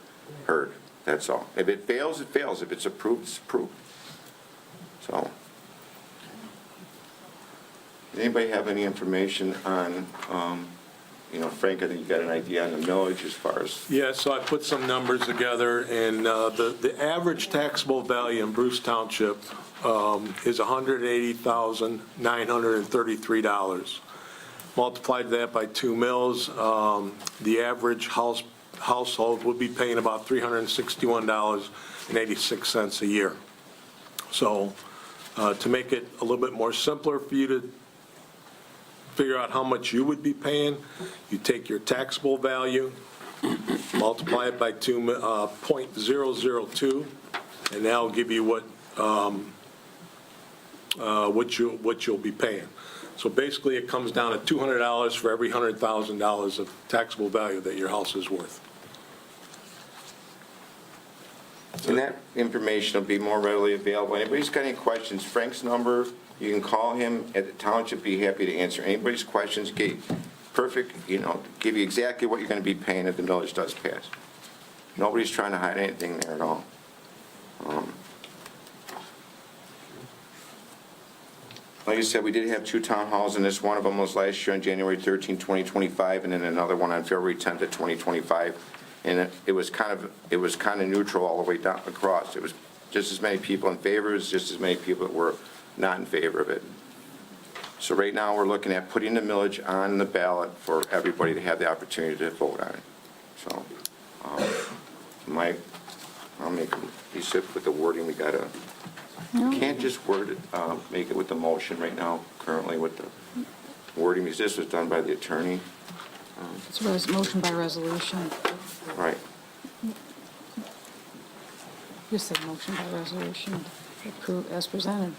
heard. That's all. If it fails, it fails. If it's approved, it's approved. So, anybody have any information on, Frank, I think you got an idea on the millage as far as, Yeah, so I put some numbers together, and the average taxable value in Bruce Township is $180,933. Multiplied that by 2 mills, the average household would be paying about $361.86 a year. So to make it a little bit more simpler for you to figure out how much you would be paying, you take your taxable value, multiply it by 0.002, and that'll give you what you'll be paying. So basically, it comes down to $200 for every $100,000 of taxable value that your house is worth. and that information will be more readily available. Anybody's got any questions, Frank's number, you can call him at the township, be happy to answer anybody's questions, give you exactly what you're going to be paying if the millage does pass. Nobody's trying to hide anything there at all. Like I said, we did have 2 town halls, and this one of them was last year on January 13, 2025, and then another one on February 10th of 2025. And it was kind of neutral all the way down across. It was just as many people in favor as just as many people that were not in favor of it. So right now, we're looking at putting the millage on the ballot for everybody to have the opportunity to vote on it. So, Mike, I'll make, you said with the wording, we gotta, can't just word it, make it with the motion right now, currently with the wording, because this was done by the attorney. It's a motion by resolution. Right. Just say motion by resolution, approve as presented.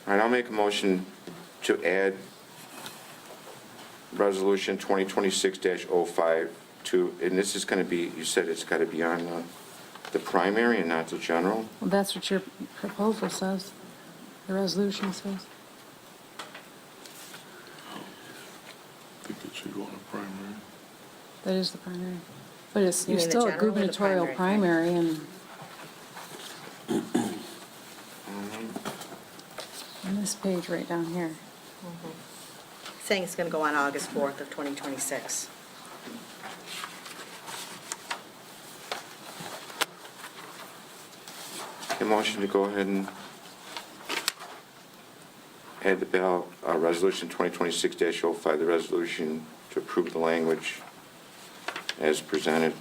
All right, I'll make a motion to add Resolution 2026-05 to, and this is going to be, you said it's got to be on the primary and not the general? Well, that's what your proposal says, the resolution says. I think it should go on a primary. That is the primary. But it's, You you're mean the still a general or the gubernatorial primary? primary, and on this page right down here. Saying it's going to go on August 4th of 2026. A motion to go ahead and add the ballot, Resolution 2026-05, the resolution to approve the language as presented.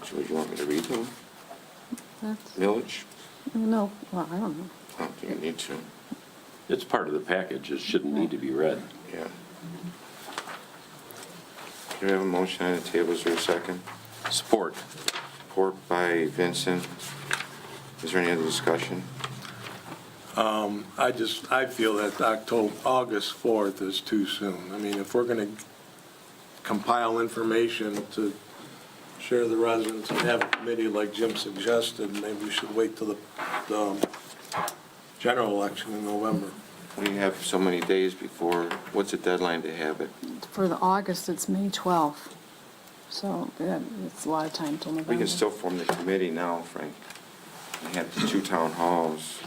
So would you want me to read them? That's, Millage? no, well, I don't know. I don't think you need to. It's part of the package, it shouldn't need to be read. Yeah. Do we have a motion on the table? Is there a second? Support. Support by Vincent. Is there any other discussion? I feel that August 4th is too soon. I mean, if we're going to compile information to share the residents and have a committee like Jim suggested, maybe we should wait till the general election in November. We have so many days before, what's the deadline to have it? For the August, it's May 12th. So it's a lot of time till November. We can still form the committee now, Frank. We have the 2 town halls.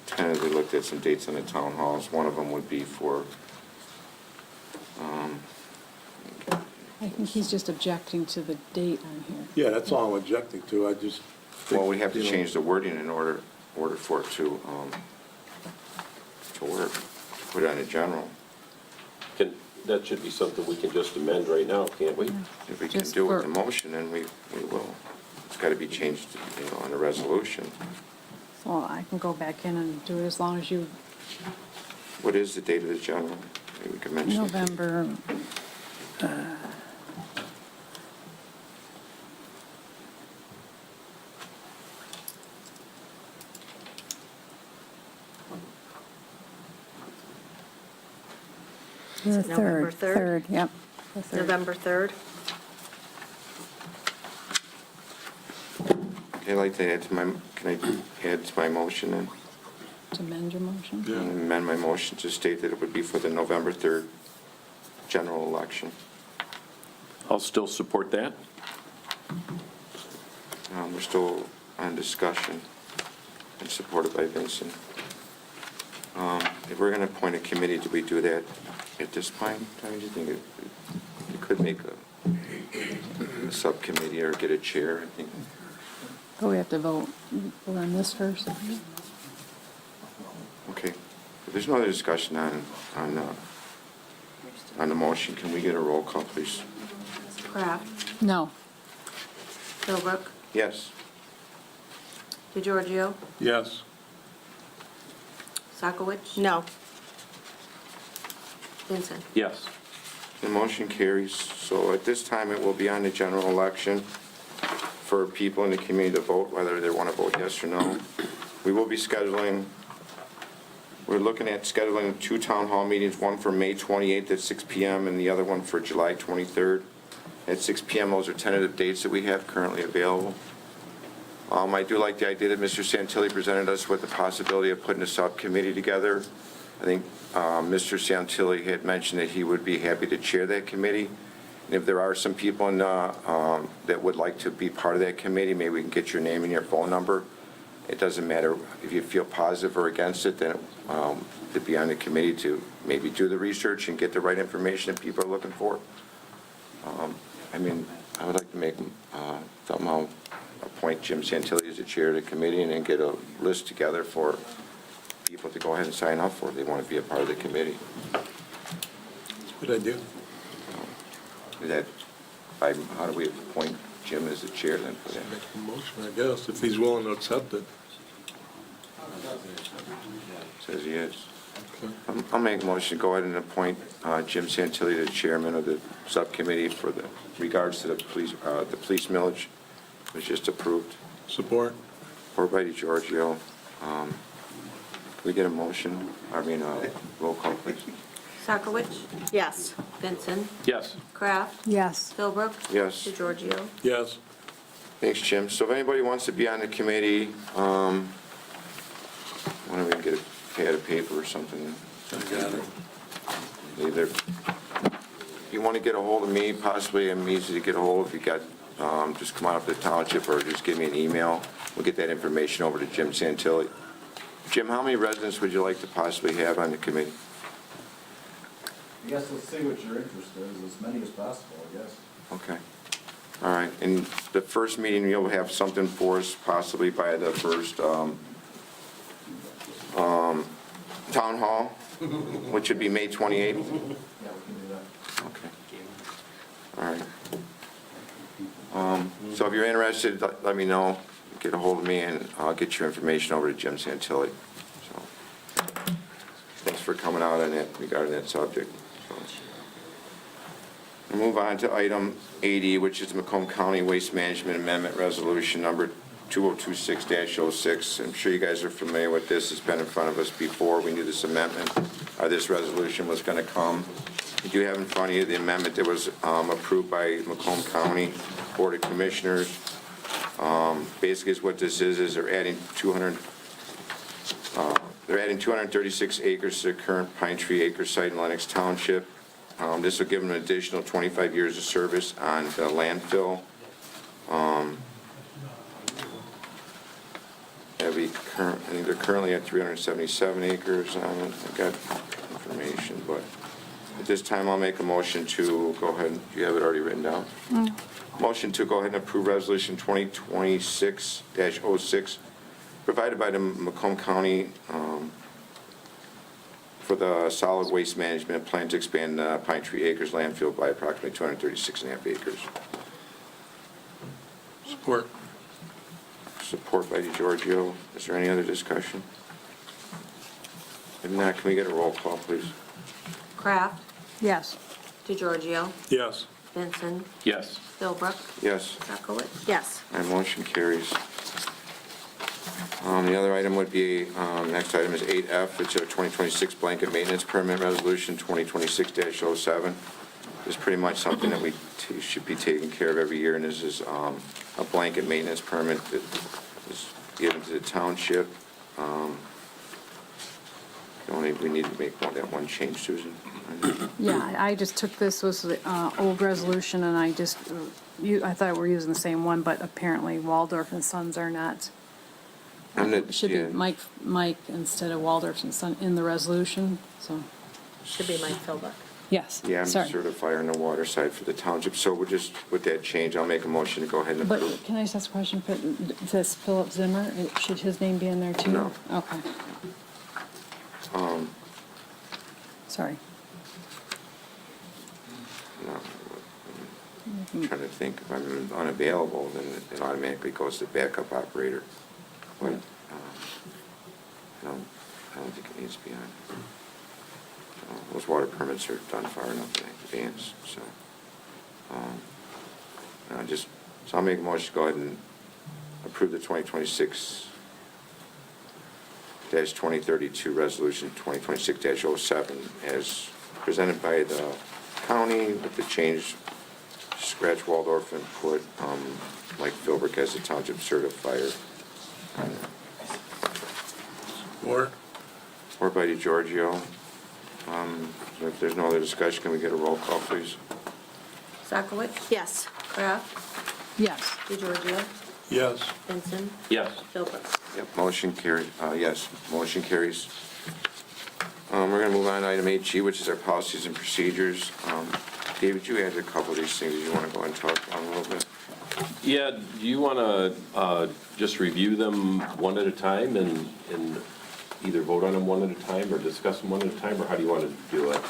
Tentatively looked at some dates on the town halls. One of them would be for, I think he's just objecting to the date on here. Yeah, that's all I'm objecting to. Well, we have to You know, change the wording in order for it to work, put it on a general. That should be something we can just amend right now, can't we? If we can Just do it with for- the motion, then we will. It's got to be changed, on the resolution. So I can go back in and do it as long as you, What is the date of the general? Maybe we can mention it. November, Is the it November 3rd? Third, yep. the 3rd. November 3rd? Okay, I'd like to add to my, can I add to my motion then? To amend your motion? Amend my motion to state that it would be for the November 3rd general election. I'll still support that. We're still on discussion and supported by Vincent. If we're going to appoint a committee, do we do that at this point? Do you think it could make a subcommittee or get a chair? I think. Oh, we have to vote on this first? Okay. If there's no other discussion on the motion, can we get a roll call, please? Kraft? No. Philbrook? Yes. DeGiorgio? Yes. Sockowitz? No. Vincent? Yes. The motion carries. So at this time, it will be on the general election for people in the community to vote, whether they want to vote yes or no. We will be scheduling, we're looking at scheduling 2 town hall meetings, one for May 28th at 6 PM and the other one for July 23rd at 6 PM. Those are tentative dates that we have currently available. I do like the idea that Mr. Santilli presented us with the possibility of putting a subcommittee together. I think Mr. Santilli had mentioned that he would be happy to chair that committee. And if there are some people that would like to be part of that committee, maybe we can get your name and your phone number. It doesn't matter if you feel positive or against it, then to be on the committee to maybe do the research and get the right information that people are looking for. I mean, I would like to make somehow appoint Jim Santilli as the chair of the committee and then get a list together for people to go ahead and sign up for if they want to be a part of the committee. Good idea. Is that, how do we appoint Jim as the chair then for that? Make a motion, I guess, if he's willing to accept it. Says he is. Okay. I'll make a motion, to go ahead and appoint Jim Santilli the chairman of the subcommittee for the regards to the police millage, was just approved. Support. Support by DeGiorgio. Can we get a motion? Roll call, please. Sockowitz? Yes. Vincent? Yes. Kraft? Yes. Philbrook? Yes. DeGiorgio? Yes. Thanks, Jim. So if anybody wants to be on the committee, why don't we get a pad of paper or something? I got it. Either, if you want to get a hold of me, possibly I'm easy to get a hold of. If you got, just come on up to the township or just give me an email. We'll get that information over to Jim Santilli. Jim, how many residents would you like to possibly have on the committee? I guess let's see what your interest is, as many as possible, I guess. Okay. All right. And the first meeting, you'll have something for us possibly by the first town hall, which would be May 28th? Yeah, we can do that. Okay. All right. So if you're interested, let me know. Get a hold of me, and I'll get your information over to Jim Santilli. So, thanks for coming out on that regarding that subject. So, we'll move on to item 80, which is the Macomb County Waste Management Amendment Resolution number 2026-06. I'm sure you guys are familiar with this. It's been in front of us before. We knew this amendment, or this resolution was going to come. You do have in front of you the amendment that was approved by Macomb County Board of Commissioners. Basically, what this is they're adding 236 acres to the current Pine Tree Acre site in Lenox Township. This will give them an additional 25 years of service on the landfill. I think they're currently at 377 acres on it. I've got information, but At this time, I'll make a motion to go ahead, do you have it already written down? Motion to go ahead and approve Resolution 2026-06, provided by the Macomb County for the solid waste management plan to expand Pine Tree Acres landfill by approximately 236.5 acres. Support. Support by DeGiorgio. Is there any other discussion? If not, can we get a roll call, please? Kraft, Yes. DeGiorgio, Yes. Benson, Yes. Philbrook, Yes. Sakowicz. Yes. My motion carries. The other item would be, next item is 8F. It's a 2026 blanket maintenance permit resolution, 2026-07. It's pretty much something that we should be taking care of every year, and this is a blanket maintenance permit that is given to the township. We need to make one change, Susan. Yeah, I just took this, was the old resolution, and I thought we were using the same one, but apparently Waldorf and Sons are not. It should be Mike instead of Waldorf and Son in the resolution, so. Should be Mike Philbrook. Yes, Yeah, I'm the sorry. certifier on the water side for the township, so we'll just, with that change, I'll make a motion to go ahead and But approve. can I just ask a question? It says Philip Zimmer. Should his name be in there too? No. Okay, sorry. No, I'm trying to think, if I'm unavailable, then it automatically goes to backup operator. But I don't think it needs to be on. Those water permits are done far enough in advance, so. So I'll make a motion to go ahead and approve the 2026-2032 resolution, 2026-07, as presented by the county with the change, scratch Waldorf and put Mike Philbrook as the township certifier. Support. Support by DeGiorgio. If there's no other discussion, can we get a roll call, please? Sakowicz? Yes. Kraft, Yes. DeGiorgio, Yes. Benson, Yes. Philbrook. Yep, motion carried. Yes, motion carries. We're going to move on to item 8G, which is our policies and procedures. David, you had a couple of these things you want to go and talk on a little bit? Yeah, do you want to just review them one at a time and either vote on them one at a time or discuss them one at a time, or how do you want to do it?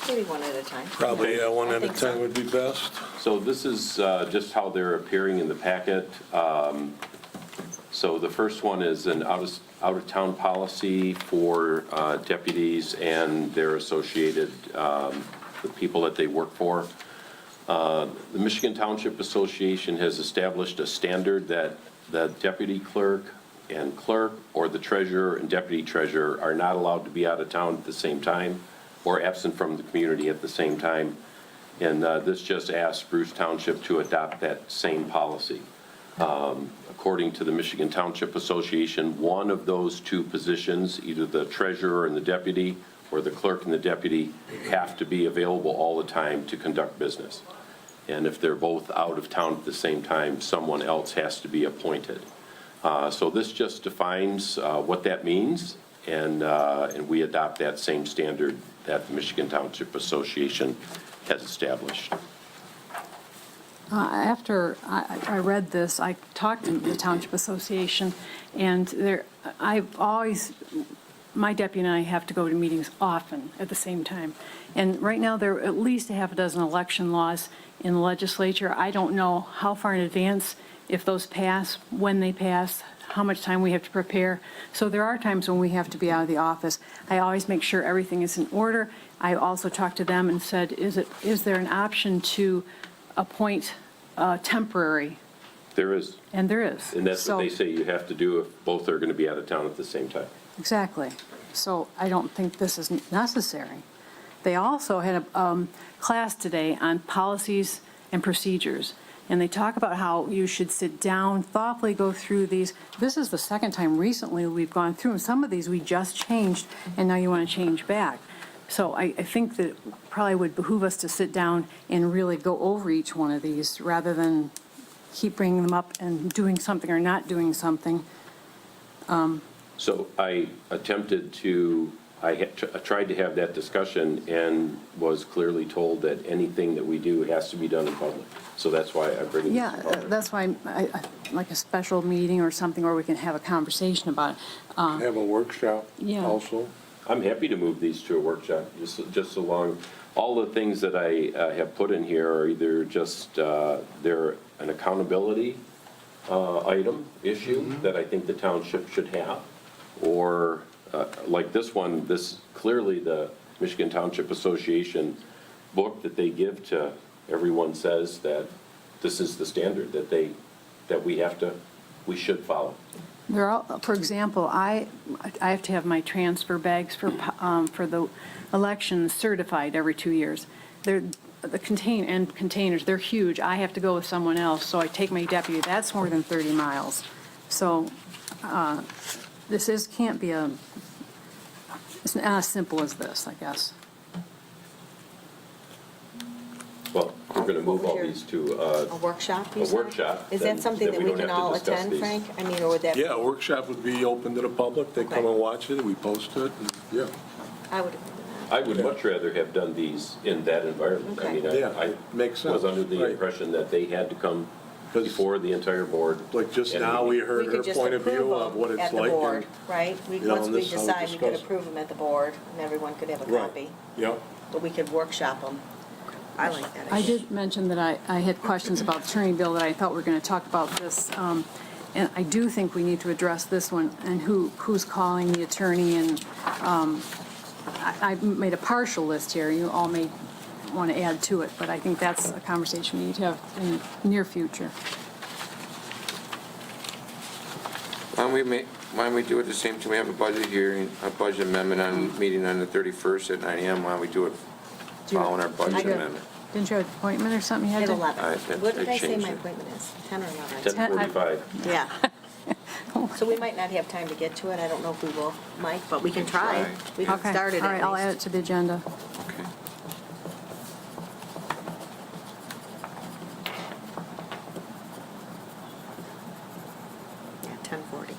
Maybe one at a time. Probably one I at a think so. time would be best. So this is just how they're appearing in the packet. So the first one is an out-of-town policy for deputies and their associated, the people that they work for. The Michigan Township Association has established a standard that the deputy clerk and clerk, or the treasurer and deputy treasurer, are not allowed to be out of town at the same time or absent from the community at the same time. And this just asks Bruce Township to adopt that same policy. According to the Michigan Township Association, one of those two positions, either the treasurer and the deputy or the clerk and the deputy, have to be available all the time to conduct business. And if they're both out of town at the same time, someone else has to be appointed. So this just defines what that means, and we adopt that same standard that the Michigan Township Association has established. After I read this, I talked to the Township Association, and my deputy and I have to go to meetings often at the same time. And right now, there are at least a half a dozen election laws in the legislature. I don't know how far in advance, if those pass, when they pass, how much time we have to prepare. So there are times when we have to be out of the office. I always make sure everything is in order. I also talked to them and said, is there an option to appoint temporary? There is. And there is. And that's what they So- say you have to do if both are going to be out of town at the same time. Exactly. So I don't think this is necessary. They also had a class today on policies and procedures, and they talk about how you should sit down, thoughtfully go through these. This is the second time recently we've gone through, and some of these we just changed, and now you want to change back. So I think that it probably would behoove us to sit down and really go over each one of these, rather than keep bringing them up and doing something or not doing something. So I attempted to I tried to have that discussion and was clearly told that anything that we do has to be done in public. So that's why I bring it Yeah, to public. that's why, like a special meeting or something where we can have a conversation about it. Have a workshop Yeah. also. I'm happy to move these to a workshop, just so long, all the things that I have put in here are either just, they're an accountability item, issue that I think the township should have, or like this one, this, clearly the Michigan Township Association book that they give to everyone says that this is the standard that we should follow. They're all, for example, I have to have my transfer bags for the elections certified every 2 years. They're, containers, they're huge. I have to go with someone else, so I take my deputy. That's more than 30 miles. So can't be it's not as simple as this, I guess. Well, we're going to move all these to A workshop, you a said? workshop. Is then- that something that we don't can have to all discuss attend, these. Frank? I mean, or would that? Yeah, a workshop would be open to the public. They come Okay. and watch it, we post it, and, yeah. I would. I would much rather have done these in that environment. I mean, Yeah, I makes was sense, under the right. impression that they had to come before the entire board. Like just And now, we heard We her could just point of approve view of what them it's at the like. board, and- right? you know, Once and we this is how we decide, we could discuss. approve them at the board, and everyone could have a Right. copy. Yep. But we could workshop them. I like that. I idea. did mention that I had questions about the attorney bill, that I thought we were going to talk about this. And I do think we need to address this one, and who's calling the attorney, and I made a partial list here. You all may want to add to it, but I think that's a conversation we need to have in the near future. Why don't we do it the same time we have a budget hearing, a budget amendment meeting on the 31st at 9 AM? Why don't we do it following our budget amendment? Didn't you have an appointment or something you had At to? 11. I What did I say changed my it. appointment is? 10 or 11? 10:45. Yeah. So we might not have time to get to it. I don't know if we will, Mike, but we can try. We can Okay, start it all right, at I'll add it least. to the agenda. Okay. Yeah, 10:40.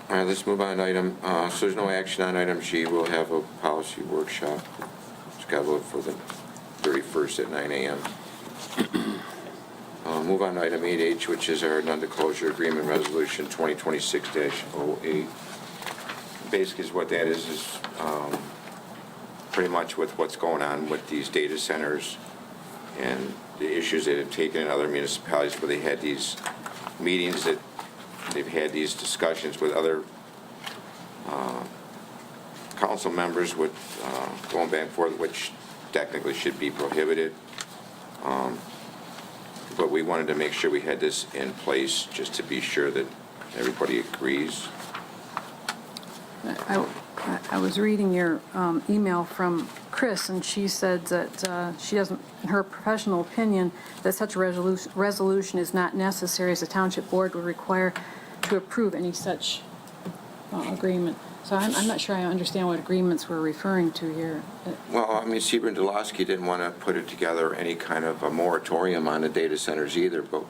All right, let's move on to item, so there's no action on item G. We'll have a policy workshop scheduled for the 31st at 9 AM. Move on to item 8H, which is our non-disclosure agreement resolution 2026-08. Basically, is what that is pretty much with what's going on with these data centers and the issues that have taken in other municipalities where they had these meetings that they've had these discussions with other council members with going back and forth, which technically should be prohibited. But we wanted to make sure we had this in place just to be sure that everybody agrees. I was reading your email from Chris, and she said that she doesn't, in her professional opinion, that such a resolution is not necessary, as the township board would require to approve any such agreement. So I'm not sure I understand what agreements we're referring to here. Well, I mean, Seaver and Dulowski didn't want to put it together any kind of a moratorium on the data centers either, but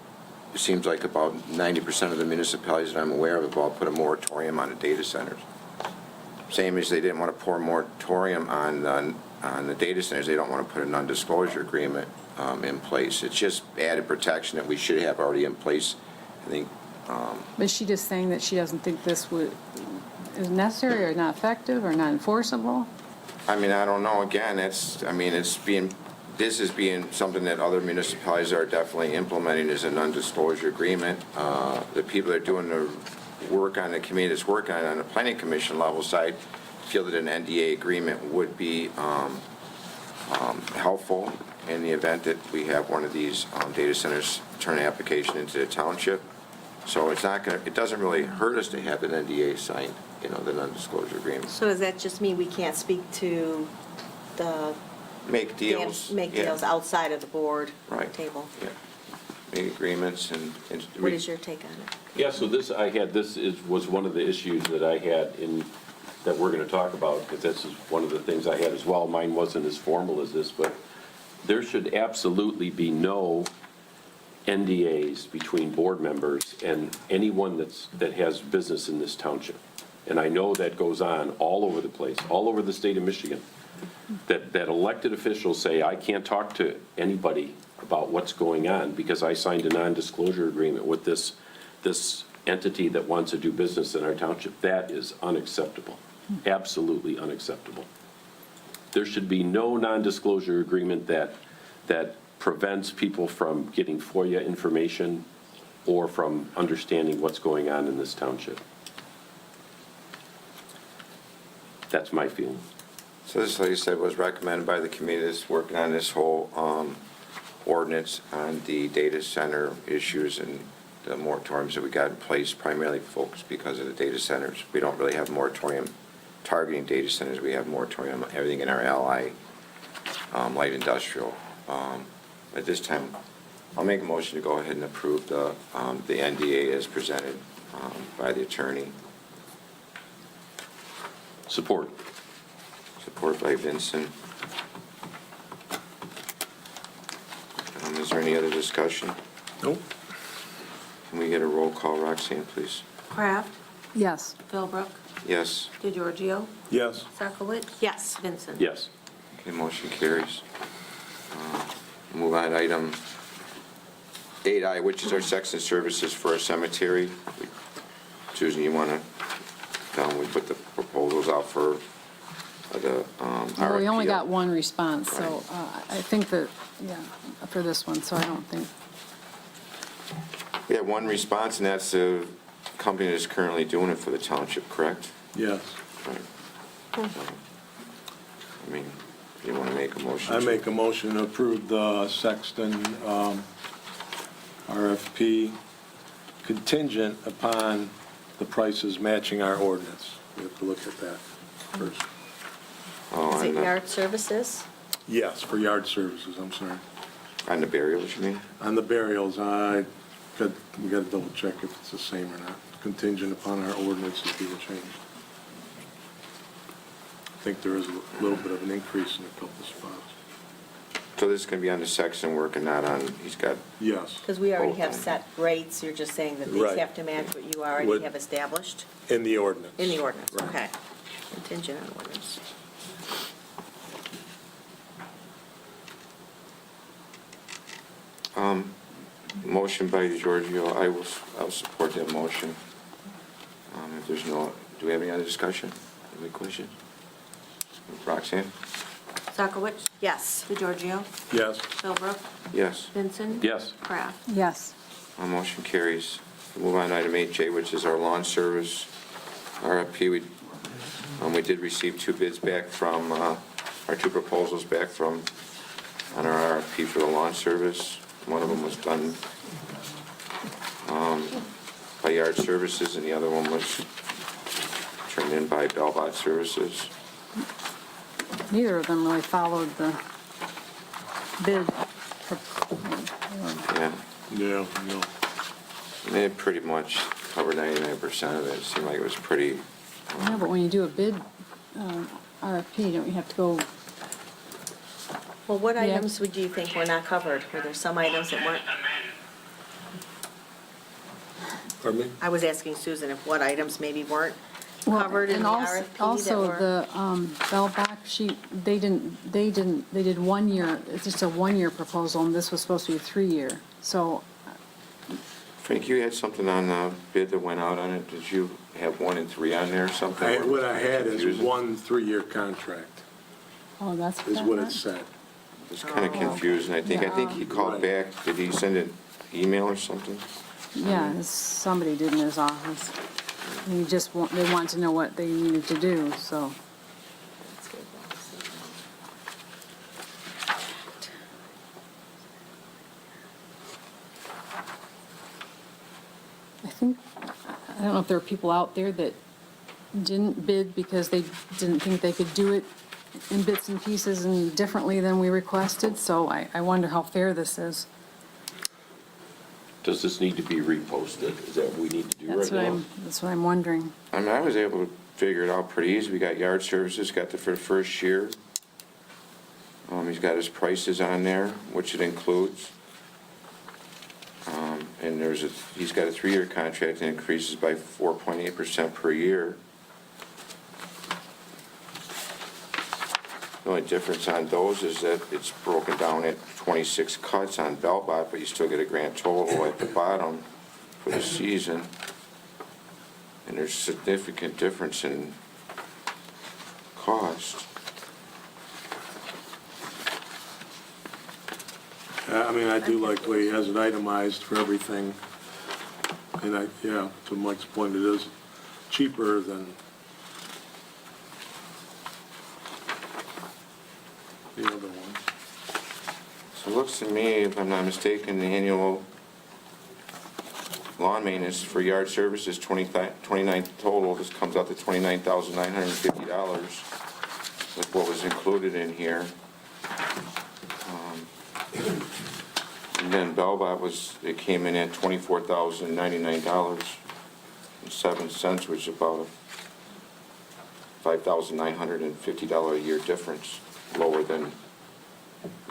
it seems like about 90% of the municipalities that I'm aware of have all put a moratorium on the data centers. Same as they didn't want to pour a moratorium on the data centers, they don't want to put a non-disclosure agreement in place. It's just added protection that we should have already in place, I think. But is she just saying that she doesn't think this is necessary or not effective or not enforceable? I mean, I don't know, again, this is being something that other municipalities are definitely implementing as a non-disclosure agreement. The people that are doing the work on the committee that's working on the planning commission level side feel that an NDA agreement would be helpful in the event that we have one of these data centers turn an application into the township. So it doesn't really hurt us to have an NDA signed, the non-disclosure agreement. So does that just mean we can't speak to the? Make deals. Make yeah. deals outside of the board Right. table? Yeah. Make agreements and. What is your take on it? Yeah, so this was one of the issues that I had that we're going to talk about, because this is one of the things I had as well. Mine wasn't as formal as this, but there should absolutely be no NDAs between board members and anyone that has business in this township. and I know that goes on all over the place, all over the state of Michigan, that elected officials say, I can't talk to anybody about what's going on because I signed a non-disclosure agreement with this entity that wants to do business in our township. That is unacceptable, absolutely unacceptable. There should be no non-disclosure agreement that prevents people from getting FOIA information or from understanding what's going on in this township. That's my feeling. So this, like you said, was recommended by the committee that's working on this whole ordinance on the data center issues and the moratoriums that we got in place, primarily focused because of the data centers. We don't really have a moratorium targeting data centers. We have moratorium on everything in our LI, light industrial. At this time, I'll make a motion to go ahead and approve the NDA as presented by the attorney. Support. Support by Vincent. Is there any other discussion? Nope. Can we get a roll call, Roxanne, please? Kraft, Yes. Philbrook, Yes. DeGiorgio, Yes. Sarkowitz. Yes. Vincent. Yes. Okay, motion carries. Move on to item 8I, which is our section services for our cemetery. Susan, you want to tell them we put the proposals out for the RFP? Well, we only got one response, so Right. I think that, yeah, for this one, so I don't think. We have one response, and that's the company that's currently doing it for the township, correct? Yes. Right. I mean, you want to make a motion? I make a motion to approve the Sexton RFP contingent upon the prices matching our ordinance. We have to look at that first. Oh, Is it on the- yard services? Yes, for yard services, I'm sorry. On the burials, you mean? On the burials, we got to double check if it's the same or not, contingent upon our ordinances being changed. I think there is a little bit of an increase in a couple spots. So this is going to be on the section work and not on, he's got, Yes, Because we already have Both. set rates, you're just saying that these Right. have to match what you already Would- have established in the ordinance. in the ordinance, Right. okay. Contingent on ordinance. motion by Giorgio. I'll support that motion. If there's no, do we have any other discussion? Any questions? Roxanne? Sarkowitz. Yes. DeGiorgio, Yes. Philbrook, Yes. Vincent. Yes. Kraft. Yes. Motion carries. We'll move on to item 8J, which is our lawn service RFP. We did receive two bids back from, our two proposals back from, on our RFP for the lawn service. One of them was done by Yard Services, and the other one was turned in by Belbot Services. Neither of them really followed the bid. Yeah, Yeah, no. and they pretty much covered 99% of it. It seemed like it was pretty, Yeah, but when you do a bid RFP, don't you have to go, Well, what Yeah. items would you think were not covered? Were there some items that weren't? Pardon me? I was asking Susan if what items maybe weren't well, covered in and the also, RFP that also were? the Bellback sheet, they did 1 year, it's just a 1-year proposal, and this was supposed to be a 3-year. So, Frank, you had something on the bid that went out on it. Did you have 1 and 3 on there or something? What I had is Confusing? 1 3-year contract, oh, that's is what it that? said. It's kind of confusing. I think he called back. Did he send an email or something? Yeah, somebody did in his office. And they want to know what they needed to do, so. I don't know if there are people out there that didn't bid because they didn't think they could do it in bits and pieces and differently than we requested, so I wonder how fair this is. Does this need to be reposted? Is that what we need to do right now? That's what I'm wondering. I mean, I was able to figure it out pretty easy. We got Yard Services, got the for the first year. He's got his prices on there, which it includes. And he's got a 3-year contract that increases by 4.8% per year. The only difference on those is that it's broken down at 26 cuts on Bellbot, but you still get a grand total at the bottom for the season. And there's significant difference in cost. I mean, I do like the way he has it itemized for everything. And to Mike's point, it is cheaper than the other one. So it looks to me, if I'm not mistaken, the annual lawn maintenance for yard services, 29 total, this comes out to $29,950 with what was included in here. And then Bellbot it came in at $24,099.07, which is about a $5,950 a year difference, lower than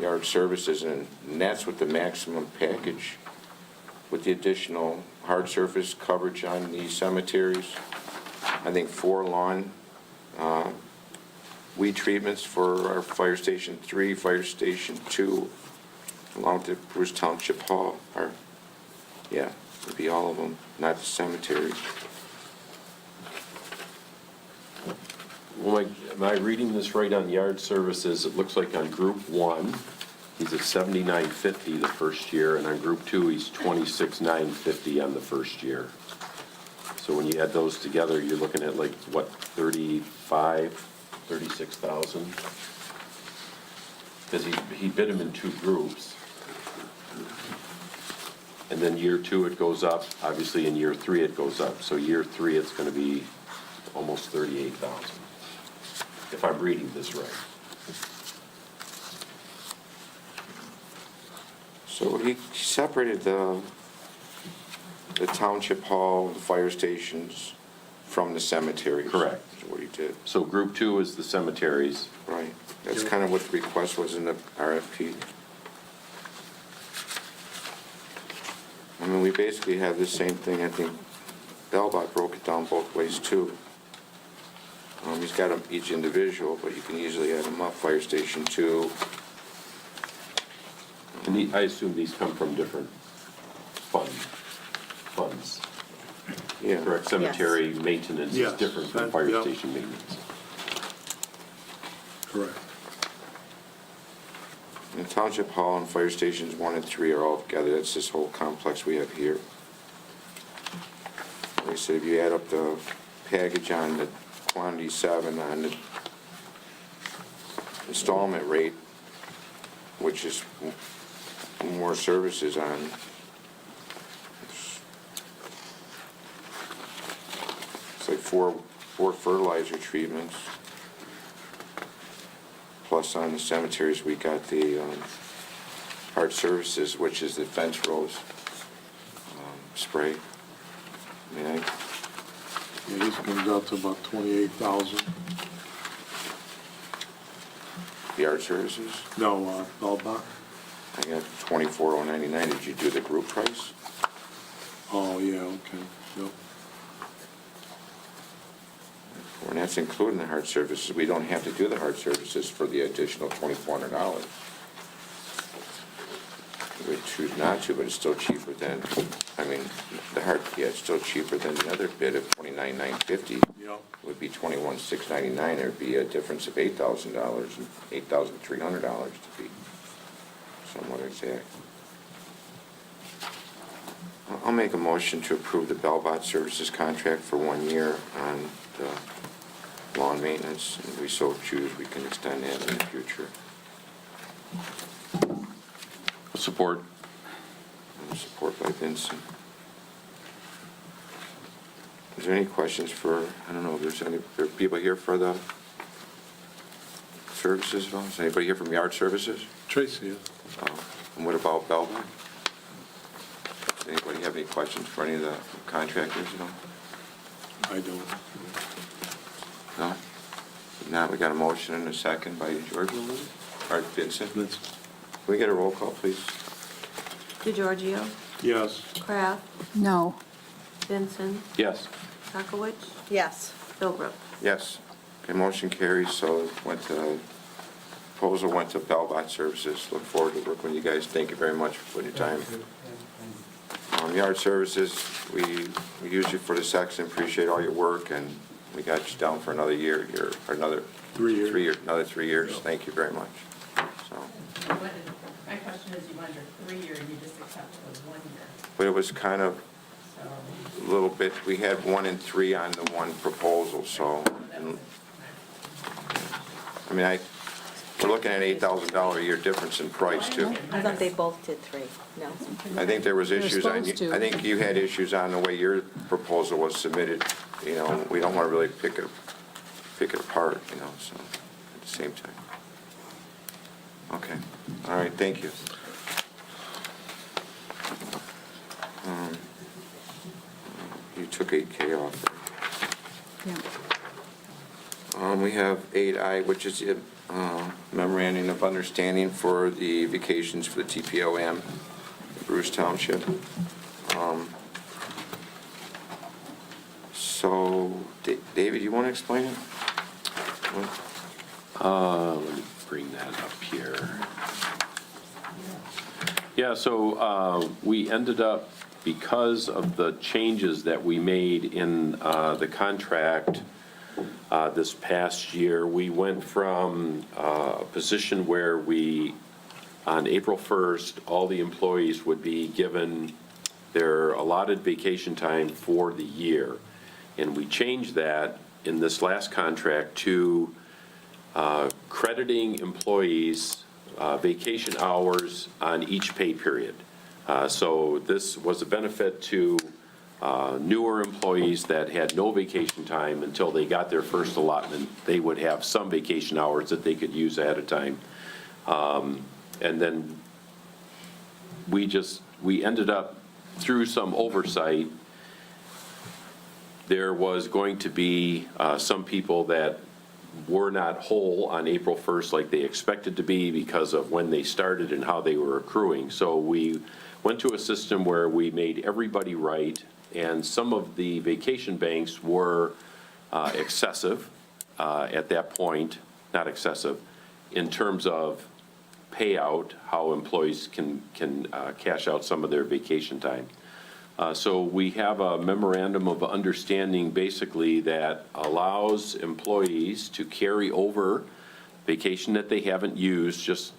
yard services, and that's with the maximum package, with the additional hard surface coverage on the cemeteries. I think 4 lawn weed treatments for our Fire Station 3, Fire Station 2, along with Bruce Township Hall, would be all of them, not the cemeteries. Well, am I reading this right on yard services? It looks like on Group 1, he's at $79.50 the first year, and on Group 2, he's $26,950 on the first year. So when you add those together, you're looking at like, what, 36,000? Because he bid them in 2 groups. And then year 2, it goes up. Obviously, in year 3, it goes up. So year 3, it's going to be almost 38,000, if I'm reading this right. So he separated the Township Hall, the fire stations from the cemeteries. Correct. Is what he did. So Group 2 is the cemeteries. Right. That's kind of what the request was in the RFP. I mean, we basically have the same thing. I think Bellbot broke it down both ways, too. He's got them each individual, but you can easily add them up. Fire Station 2. And I assume these come from different funds. Yeah. Correct, cemetery maintenance is Yes. different from fire station maintenance. Correct. And Township Hall and Fire Stations 1 and 3 are all together. That's this whole complex we have here. Like I said, if you add up the package on the quantity 7 on the installment rate, which is more services on, it's like four fertilizer treatments. Plus on the cemeteries, we got the hard services, which is the fence rows spray. I mean, This comes out to about 28,000. the hard services, No, Bellbot. I got $24,099. Did you do the group price? Oh, yeah, okay, yep. And that's including the hard services. We don't have to do the hard services for the additional $2,400. We choose not to, but it's still cheaper than, it's still cheaper than the other bid of $29,950. Yep. Would be $21,699. There'd be a difference of $8,000 and $8,300 to be somewhat exact. I'll make a motion to approve the Bellbot Services contract for 1 year on the lawn maintenance. And if we so choose, we can extend that in the future. Support. Support by Vincent. Is there any questions for, I don't know, if there are people here for the services at all? Is anybody here from Yard Services? Tracy, And what about Bellbot? Does anybody have any questions for any of the contractors at all? I don't. No? Now we got a motion and a second by George. All right, Vincent. Can we get a roll call, please? DeGiorgio, Yes. Kraft, No. Vincent, Yes. Sockowitz. Yes. Philbrook. Yes. Okay, motion carries, so it went to proposal went to Bellbot Services. Look forward to working with you guys. Thank you very much for your time. Yard services, we use you for the section, appreciate all your work, and we got you down for another year, or another 3 years. Another 3 years. Thank you very much. So, My question is, you wanted 3 year, you just accepted a 1 year. but it was kind of a little bit, we had 1 and 3 on the one proposal, so, I mean, we're looking at $8,000 a year difference in price, too. I thought they both did 3, no. I think there was They're issues on, supposed to. I think you had issues on the way your proposal was submitted. You know, we don't want to really pick it apart, you know, so, at the same time. Okay, all right, thank you. You took 8K off. Yeah. We have 8I, which is the memorandum of understanding for the vacations for the TPOM, Bruce Township. So, David, you want to explain it? Let me bring that up here. Yeah, so we ended up, because of the changes that we made in the contract this past year, we went from a position where we, on April 1st, all the employees would be given their allotted vacation time for the year. And we changed that in this last contract to crediting employees vacation hours on each pay period. So this was a benefit to newer employees that had no vacation time until they got their first allotment. They would have some vacation hours that they could use ahead of time. And then we ended up, through some oversight, there was going to be some people that were not whole on April 1st like they expected to be because of when they started and how they were accruing. So we went to a system where we made everybody right, and some of the vacation banks were excessive at that point, not excessive, in terms of payout, how employees can cash out some of their vacation time. So we have a memorandum of understanding basically that allows employees to carry over vacation that they haven't used just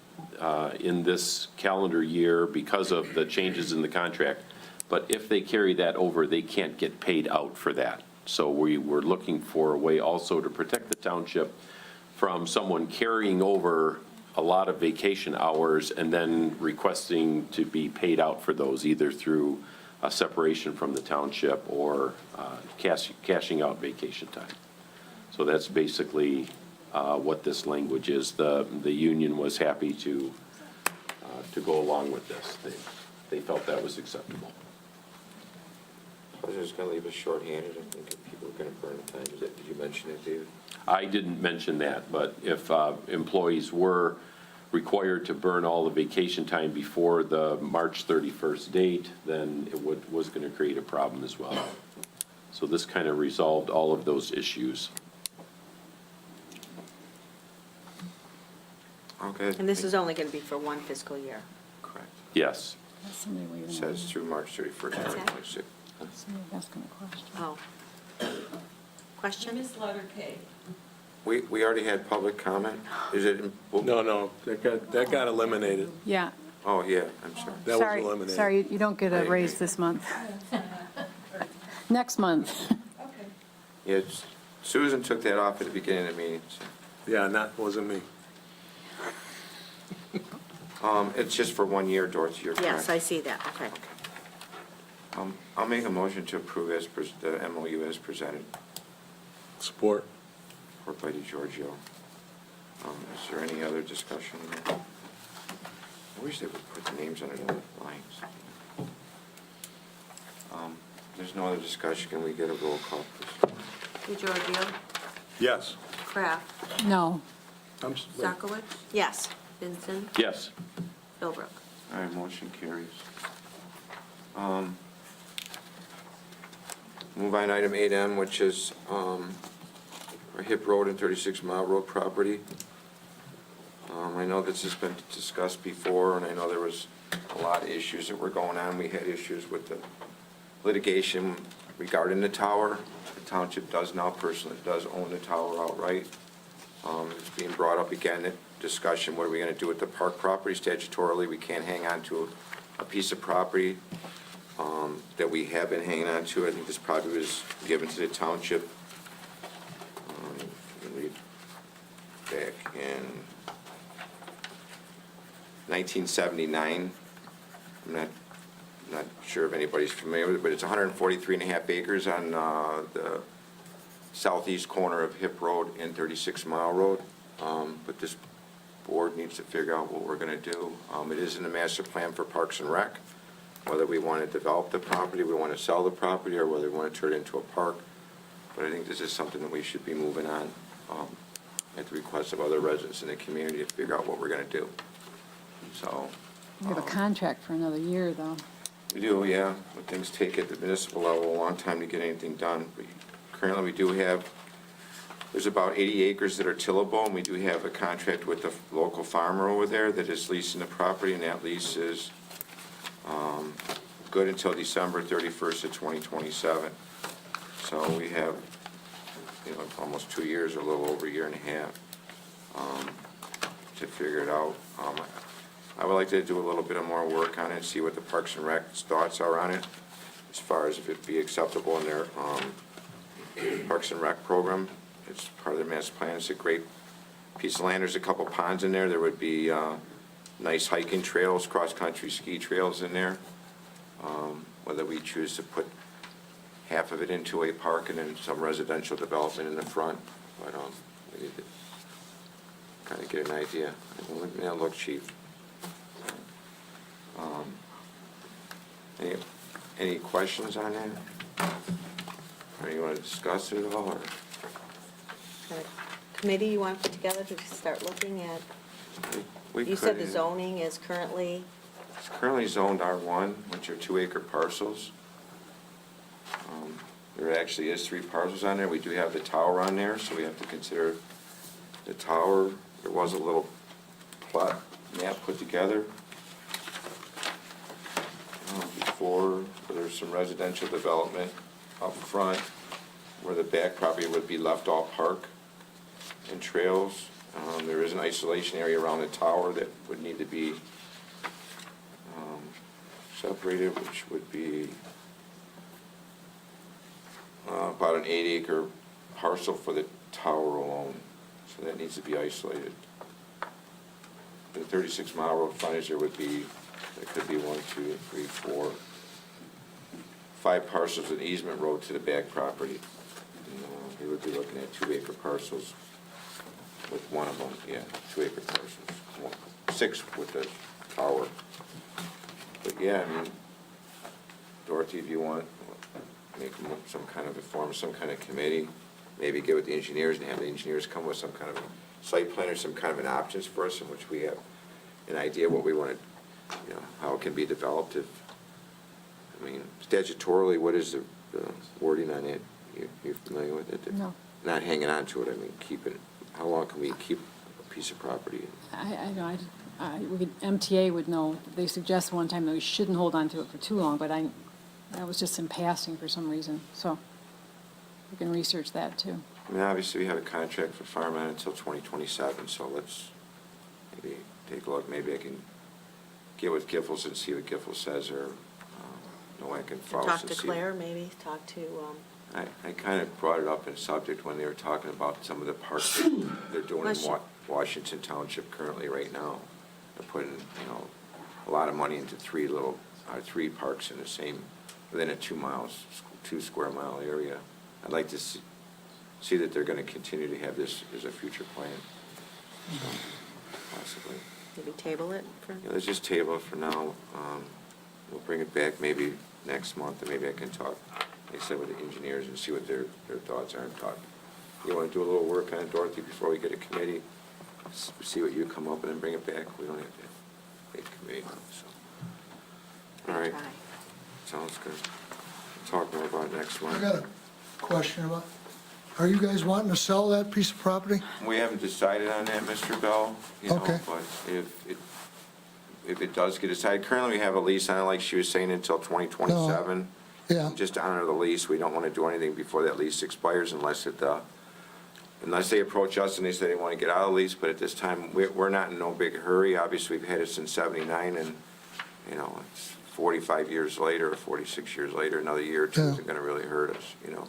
in this calendar year because of the changes in the contract. But if they carry that over, they can't get paid out for that. So we were looking for a way also to protect the township from someone carrying over a lot of vacation hours and then requesting to be paid out for those, either through a separation from the township or cashing out vacation time. So that's basically what this language is. The union was happy to go along with this. They felt that was acceptable. I was just going to leave it shorthanded. I think if people are going to burn the time. Did you mention it, David? I didn't mention that, but if employees were required to burn all the vacation time before the March 31st date, then it was going to create a problem as well. So this kind of resolved all of those issues. Okay. And this is only going to be for 1 fiscal year. Correct. Yes. It says through March 31st, 2026. Somebody asking a question. Oh. Question? Ms. Letter K. We already had public comment. Is it? No, that got eliminated. Yeah. Oh, yeah, I'm sorry. That was Sorry, eliminated. sorry, you don't get a raise this month. Next month. Okay. Yeah, Susan took that off at the beginning of the meeting. So. Yeah, that wasn't me. It's just for 1 year, Dorothy, you're correct. Yes, I see that, okay. I'll make a motion to approve the MOU as presented. Support. Support by DeGiorgio. Is there any other discussion? I wish they would put the names on the lines. There's no other discussion. Can we get a roll call, please? DeGiorgio? Yes. Kraft? No. Zakowicz? Yes. Vincent? Yes. Philbrook? All right, motion carries. Move on item 8M, which is a Hip Road and 36 Mile Road property. I know this has been discussed before, and I know there was a lot of issues that were going on. We had issues with the litigation regarding the tower. The township does now personally, does own the tower outright. It's being brought up again, at discussion, what are we gonna do with the park property statutorily? We can't hang on to a piece of property that we have been hanging on to. I think this property was given to the township back in 1979. I'm not sure if anybody's familiar with it, but it's 143 and a half acres on the southeast corner of Hip Road and 36 Mile Road. But this board needs to figure out what we're gonna do. It is in the master plan for Parks and Rec, whether we want to develop the property, we want to sell the property, or whether we want to turn it into a park. But I think this is something that we should be moving on at the request of other residents in the community to figure out what we're gonna do. So. We have a contract for another year, though. We do, yeah, but things take at the municipal level a long time to get anything done. Currently, we do have, there's about 80 acres that are tillable, and we do have a contract with the local farmer over there that is leasing the property, and that lease is good until December 31st of 2027. So we have, almost 2 years, or a little over a year and a half to figure it out. I would like to do a little bit of more work on it, see what the Parks and Rec's thoughts are on it, as far as if it'd be acceptable in their Parks and Rec program. It's part of their master plan. It's a great piece of land. There's a couple ponds in there. There would be nice hiking trails, cross-country ski trails in there. Whether we choose to put half of it into a park and then some residential development in the front, but we need to kind of get an idea. It may not look cheap. Any questions on that? Or you want to discuss it at all, or? Got a committee you want to put together to start looking at? We You said could, the zoning is currently, It's currently zoned R1, which are 2-acre parcels. There actually is 3 parcels on there. We do have the tower on there, so we have to consider the tower. There was a little plot map put together before. There's some residential development up front where the back property would be left all park and trails. There is an isolation area around the tower that would need to be separated, which would be about an 8-acre parcel for the tower alone. So that needs to be isolated. The 36 Mile Road frontage, there would be, it could be 1, 2, 3, 4, 5 parcels of easement road to the back property. We would be looking at 2-acre parcels with one of them, 2-acre parcels. 6 with the tower. But yeah, I mean, Dorothy, if you want, make some kind of, form some kind of committee, maybe get with the engineers and have the engineers come with some kind of site plan or some kind of an options for us in which we have an idea what we want to, how it can be developed. I mean, statutorily, what is the wording on it? You're familiar with it? No. Not hanging on to it, I mean, keep it, how long can we keep a piece of property? MTA would know. They suggested one time that we shouldn't hold on to it for too long, but that was just in passing for some reason. So we can research that too. I mean, obviously, we have a contract for firemen until 2027, so let's maybe take a look. Maybe I can get with Giffords and see what Giffords says, or I can follow. talk to Claire, maybe, talk to, I kind of brought it up in subject when they were talking about some of the parks that they're doing in Washington Township currently right now. They're putting, a lot of money into 3 parks in the same, within a 2 square mile area. I'd like to see that they're going to continue to have this as a future plan, so, possibly. maybe table it for? Yeah, let's just table it for now. We'll bring it back maybe next month, and maybe I can talk, like I said, with the engineers and see what their thoughts are and talk. You want to do a little work on it, Dorothy, before we get a committee? See what you come up with and bring it back. We don't have to make a committee, so. All right. Sounds good. We'll talk more about it next month. I got a question about, Are you guys wanting to sell that piece of property? We haven't decided on that, Mr. Bell, you know, Okay. but if it does get decided, currently we have a lease on it, like she was saying, until 2027. Yeah, Just to honor the lease, we don't want to do anything before that lease expires unless they approach us and they say they want to get out of the lease, but at this time, we're not in no big hurry. Obviously, we've had it since '79, and, you know, it's 45 years later, or 46 years later, another year or two Yeah. isn't going to really hurt us, you know?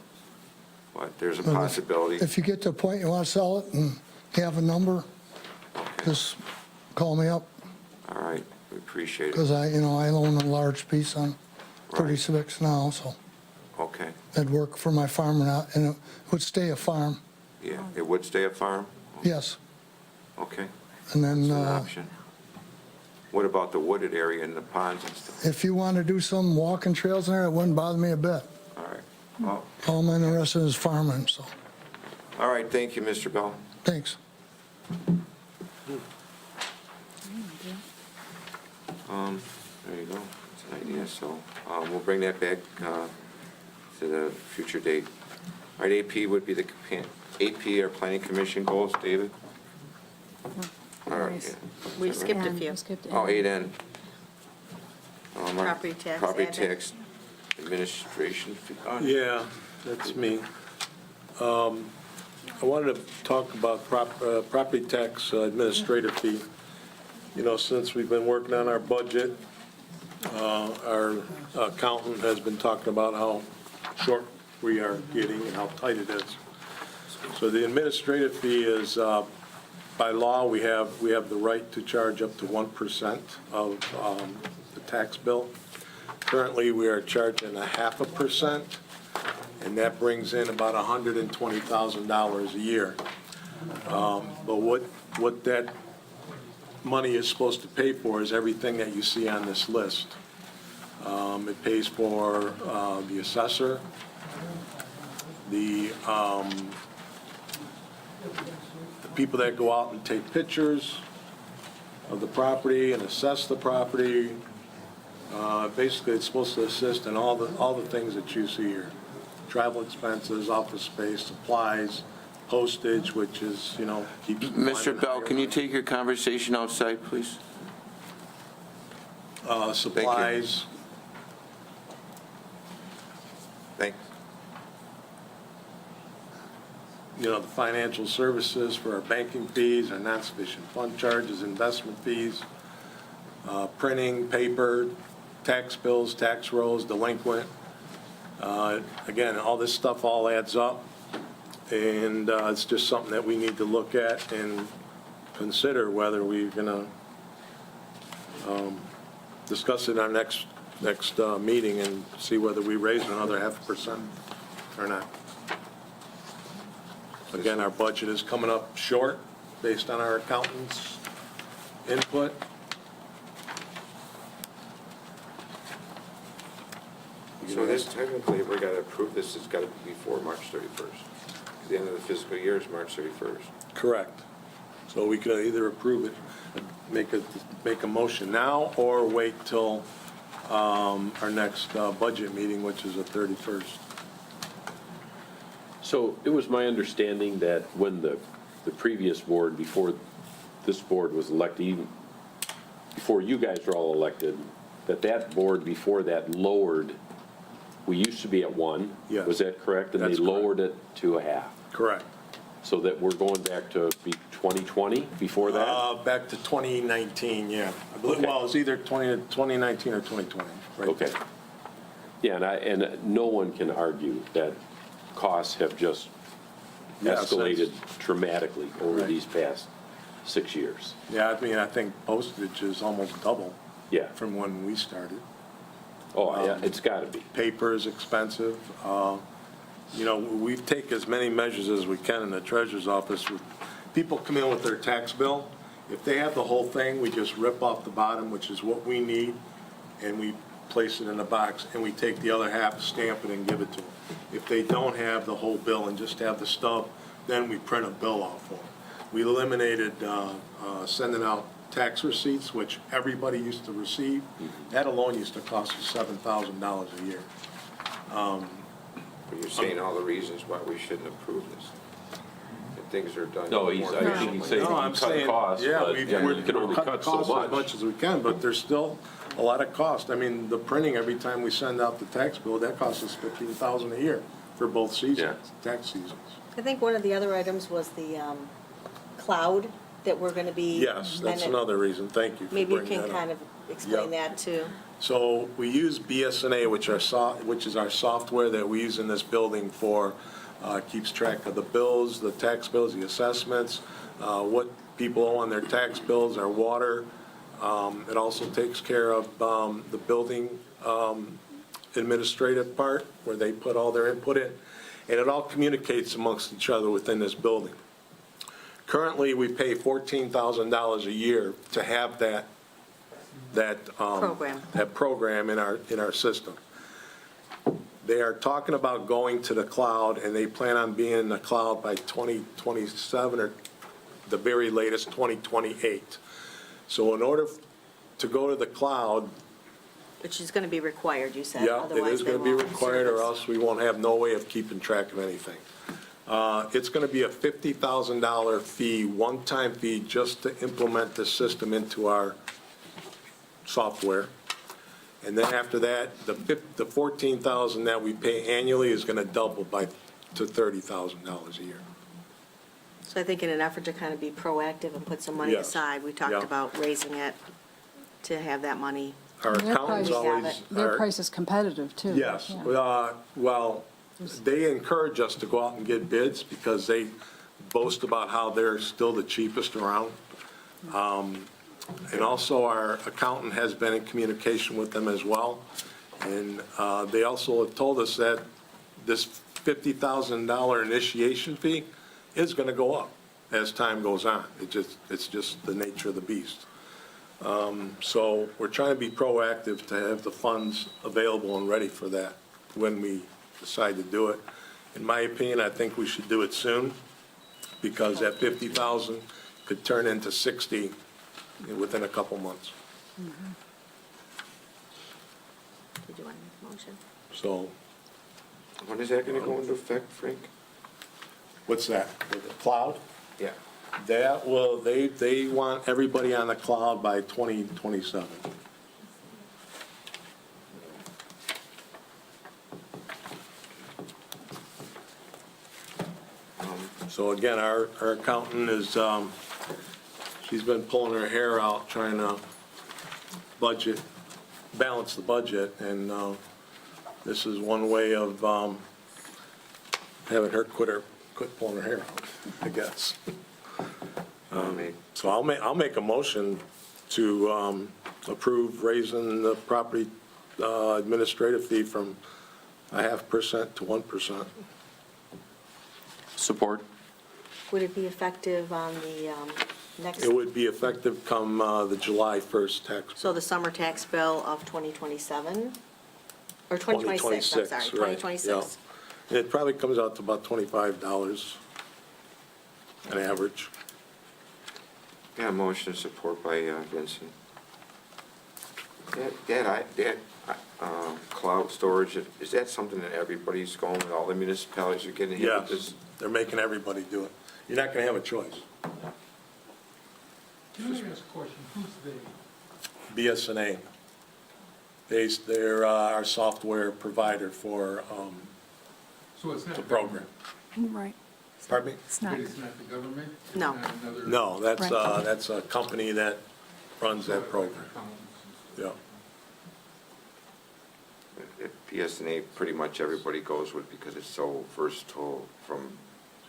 But there's a possibility. if you get to a point you want to sell it and have a number, just call me up, All right, we appreciate it. because I own a large piece on 36 now, so Okay, it'd work for my farm or not, and it would stay a farm, yeah, it would stay a farm? yes. Okay, And then, it's an option. What about the wooded area and the ponds and stuff? if you want to do some walking trails in there, it wouldn't bother me a bit. All right, well, All I'm interested in is farming, so, all right, thank you, Mr. Bell. thanks. There you go, it's an idea, so we'll bring that back to the future date. All right, AP would be the, AP, our planning commission goals, David? All right, yeah. We skipped a And few. we skipped Oh, N. 8N. Property tax, Property admin. tax administration fee. Yeah, that's me. I wanted to talk about property tax administrative fee. You know, since we've been working on our budget, our accountant has been talking about how short we are getting and how tight it is. So the administrative fee is, by law, we have the right to charge up to 1% of the tax bill. Currently, we are charging 0.5%, and that brings in about $120,000 a year. But what that money is supposed to pay for is everything that you see on this list. It pays for the assessor, the people that go out and take pictures of the property and assess the property. Basically, it's supposed to assist in all the things that you see here. Travel expenses, office space, supplies, postage, which is, you know, keeps. Mr. Bell, can you take your conversation outside, please? Supplies. Thanks. You know, the financial services for our banking fees, our non-sufficient fund charges, investment fees, printing, paper, tax bills, tax rolls, delinquent. Again, all this stuff all adds up, and it's just something that we need to look at and consider whether we're going to discuss it on next meeting and see whether we raise another 0.5% or not. Again, our budget is coming up short based on our accountant's input. So this, technically, if we're going to approve this, it's got to be before March 31st. The end of the fiscal year is March 31st. Correct. So we could either approve it, make a motion now, or wait till our next budget meeting, which is the 31st. So it was my understanding that when the previous board, before this board was elected, even before you guys were all elected, that board before that lowered, we used to be at 1. Yes. Was that correct? And That's they lowered it to 0.5. Correct. So that we're going back to be 2020 before that? Back to 2019, yeah. I believe, Okay. well, it's either 2019 or 2020. Right. Okay. Yeah, and no one can argue that costs have just Yes, escalated dramatically over Right. these past 6 years. Yeah, I mean, I think postage is almost double Yeah. from when we started. Oh, yeah, it's got to be. Paper is expensive. You know, we take as many measures as we can in the treasurer's office. People come in with their tax bill. If they have the whole thing, we just rip off the bottom, which is what we need, and we place it in a box, and we take the other half, stamp it, and give it to them. If they don't have the whole bill and just have the stub, then we print a bill off for them. We eliminated sending out tax receipts, which everybody used to receive. That alone used to cost us $7,000 a year. But you're saying all the reasons why we shouldn't approve this. And things are done. No, more I think efficiently. he's saying No, I'm you cut saying, costs, yeah, but we're you can only cutting cut so costs as much. much as we can, but there's still a lot of cost. I mean, the printing, every time we send out the tax bill, that costs us $15,000 a year for both seasons, tax seasons. I think one of the other items was the cloud that we're going to be. Yes, that's another reason. Thank you for Maybe you bringing can that up. kind of explain that too. So we use BSNA, which is our software that we use in this building for, keeps track of the bills, the tax bills, the assessments, what people owe on their tax bills, our water. It also takes care of the building administrative part, where they put all their input in. And it all communicates amongst each other within this building. Currently, we pay $14,000 a year to have that program in our system. They are talking about going to the cloud, and they plan on being in the cloud by 2027 or the very latest 2028. So in order to go to the cloud, Which is going to be required, you said. yeah, it otherwise is they going to be won't required, or service. else we won't have no way of keeping track of anything. It's going to be a $50,000 fee, one-time fee, just to implement the system into our software. And then after that, the $14,000 that we pay annually is going to double to $30,000 a year. So I think in an effort to kind of be proactive and put some money Yes. aside, we talked Yeah. about raising it to have that money. Our Their accountants price- always. Their our- price is competitive, too. Yes, Yeah. well, they encourage us to go out and get bids because they boast about how they're still the cheapest around. And also, our accountant has been in communication with them as well. And they also have told us that this $50,000 initiation fee is going to go up as time goes on. It's just the nature of the beast. So we're trying to be proactive to have the funds available and ready for that when we decide to do it. In my opinion, I think we should do it soon, because that 50,000 could turn into 60 within a couple months. Did you want to make a motion? So When is that going to go into effect, Frank? what's that? The cloud? Yeah. That will, they want everybody on the cloud by 2027. So again, our accountant is, she's been pulling her hair out trying to balance the budget, and this is one way of having her quit pulling her hair out, I guess. So I'll make a motion to approve raising the property administrative fee from 0.5% to 1%. Support. Would it be effective on the next, It would be effective come the July 1st tax. so the summer tax bill of 2027? Or 2026, I'm sorry, 2026. Right, yeah. It probably comes out to about $25 an average. Yeah, motion support by Vincent. That cloud storage, is that something that everybody's going with, all the municipalities are getting hit with Yes, this? they're making everybody do it. You're not going to have a choice. Can I ask a question? Who's they? BSNA. They're our software provider for So it's not the program. Right. Pardon me? It's not. It's not the government? It's No. not another- No, that's Right. that's a company that runs that program. Yeah. At PSNA, pretty much everybody goes with because it's so versatile from,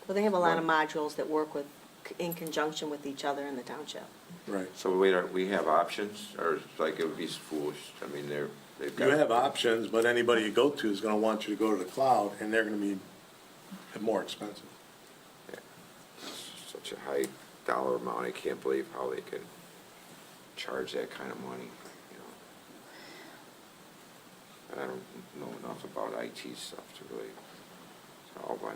Well, they have a lot of modules that work with, in conjunction with each other in the township. Right. so we have options, or it's like it would be foolish, I mean, they've got. You have options, but anybody you go to is going to want you to go to the cloud, and they're going to be more expensive. Such a high dollar amount, I can't believe how they can charge that kind of money, you know. I don't know enough about IT stuff to really tell, but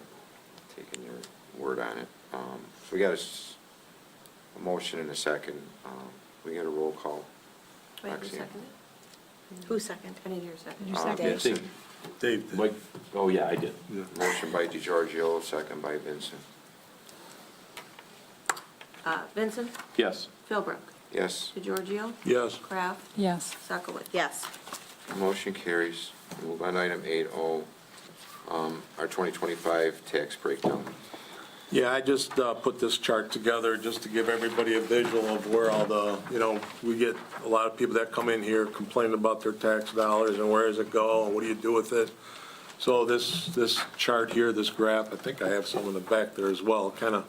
taking your word on it. So we got a motion and a second. We got a roll call. Wait, who Roxanne. seconded? Who seconded? I need your second. Did you second? Dave? Dave did. Mike, oh, yeah, I did. Motion by DeGiorgio, second by Vincent. Vincent? Yes. Philbrook? Yes, DeGiorgio? Yes. Kraft? Yes. Suckowitz? Yes. motion carries. Move on to item 8O, our 2025 tax breakdown. Yeah, I just put this chart together just to give everybody a visual of where all the, we get a lot of people that come in here complaining about their tax dollars and where does it go and what do you do with it? So this chart here, this graph, I think I have some in the back there as well, kind of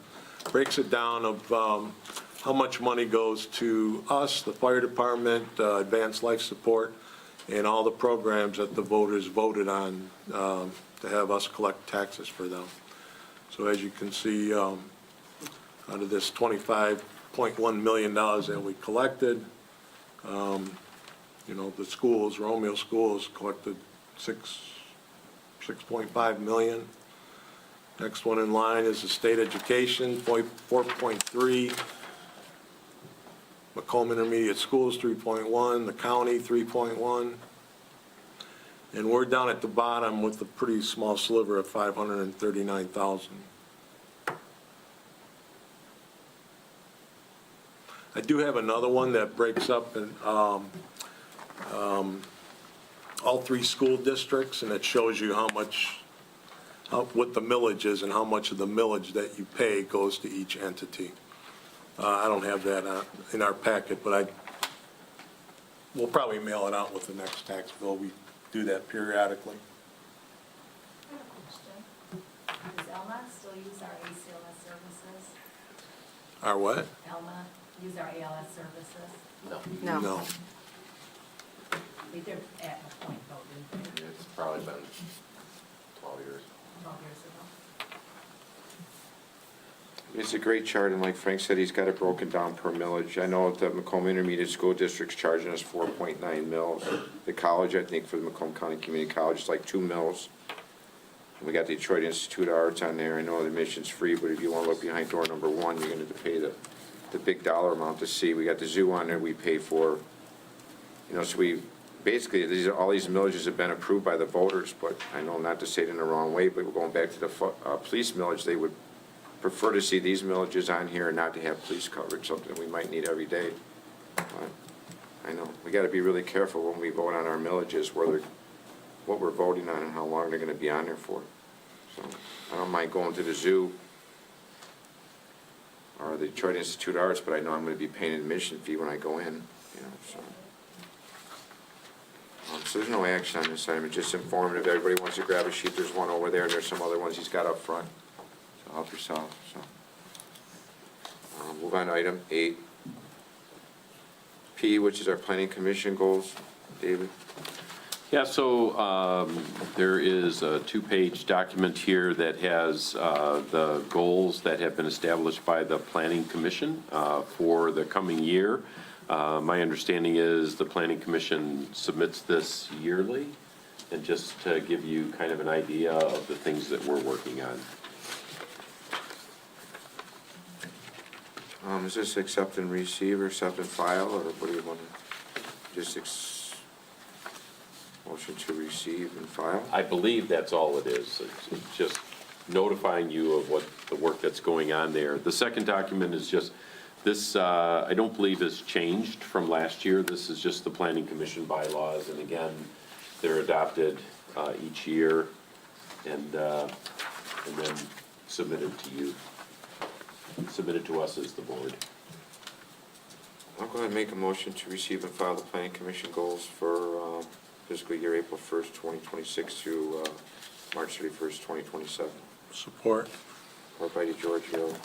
breaks it down of how much money goes to us, the fire department, advanced life support, and all the programs that the voters voted on to have us collect taxes for them. So as you can see, out of this $25.1 million that we collected, the schools, Romeo Schools collected 6.5 million. Next one in line is the state education, 4.3. Macomb Intermediate Schools, 3.1. The county, 3.1. And we're down at the bottom with a pretty small sliver of 539,000. I do have another one that breaks up in all three school districts, and it shows you how much, what the millage is and how much of the millage that you pay goes to each entity. I don't have that in our packet, but we'll probably mail it out with the next tax bill. We do that periodically. I have a question. Does Elma still use our ACLS services? Our what? Elma use our ALS services? No. No. They did at a point, though, didn't they? It's probably been 12 years. 12 years ago. It's a great chart, and like Frank said, he's got it broken down per millage. I know the Macomb Intermediate School District's charging us 4.9 mils. The college, I think, for the Macomb County Community College is like 2 mils. We got the Detroit Institute of Arts on there. I know the admission's free, but if you want to look behind door number 1, you're going to have to pay the big dollar amount to see. We got the zoo on there we pay for. So we, basically, all these millages have been approved by the voters, but I know not to say it in the wrong way, but we're going back to the police millage. They would prefer to see these millages on here and not to have police coverage, something we might need every day. But I know, we got to be really careful when we vote on our millages, what we're voting on and how long they're going to be on there for. So I don't mind going to the zoo or the Detroit Institute of Arts, but I know I'm going to be paying an admission fee when I go in, so. So there's no action on this item, it's just informative. Everybody wants to grab a sheet, there's one over there, and there's some other ones he's got up front. So help yourself, so. Move on to item 8P, which is our planning commission goals. David? Yeah, so there is a 2-page document here that has the goals that have been established by the Planning Commission for the coming year. My understanding is the Planning Commission submits this yearly, and just to give you kind of an idea of the things that we're working on. Is this accept and receive or accept and file, or what do you want to, just motion to receive and file? I believe that's all it is. It's just notifying you of what the work that's going on there. The second document is just, this, I don't believe has changed from last year. This is just the Planning Commission bylaws, and again, they're adopted each year and then submitted to you, submitted to us as the board. I'll go ahead and make a motion to receive and file the planning commission goals for fiscal year April 1st, 2026 through March 31st, 2027. Support. Support by DeGiorgio.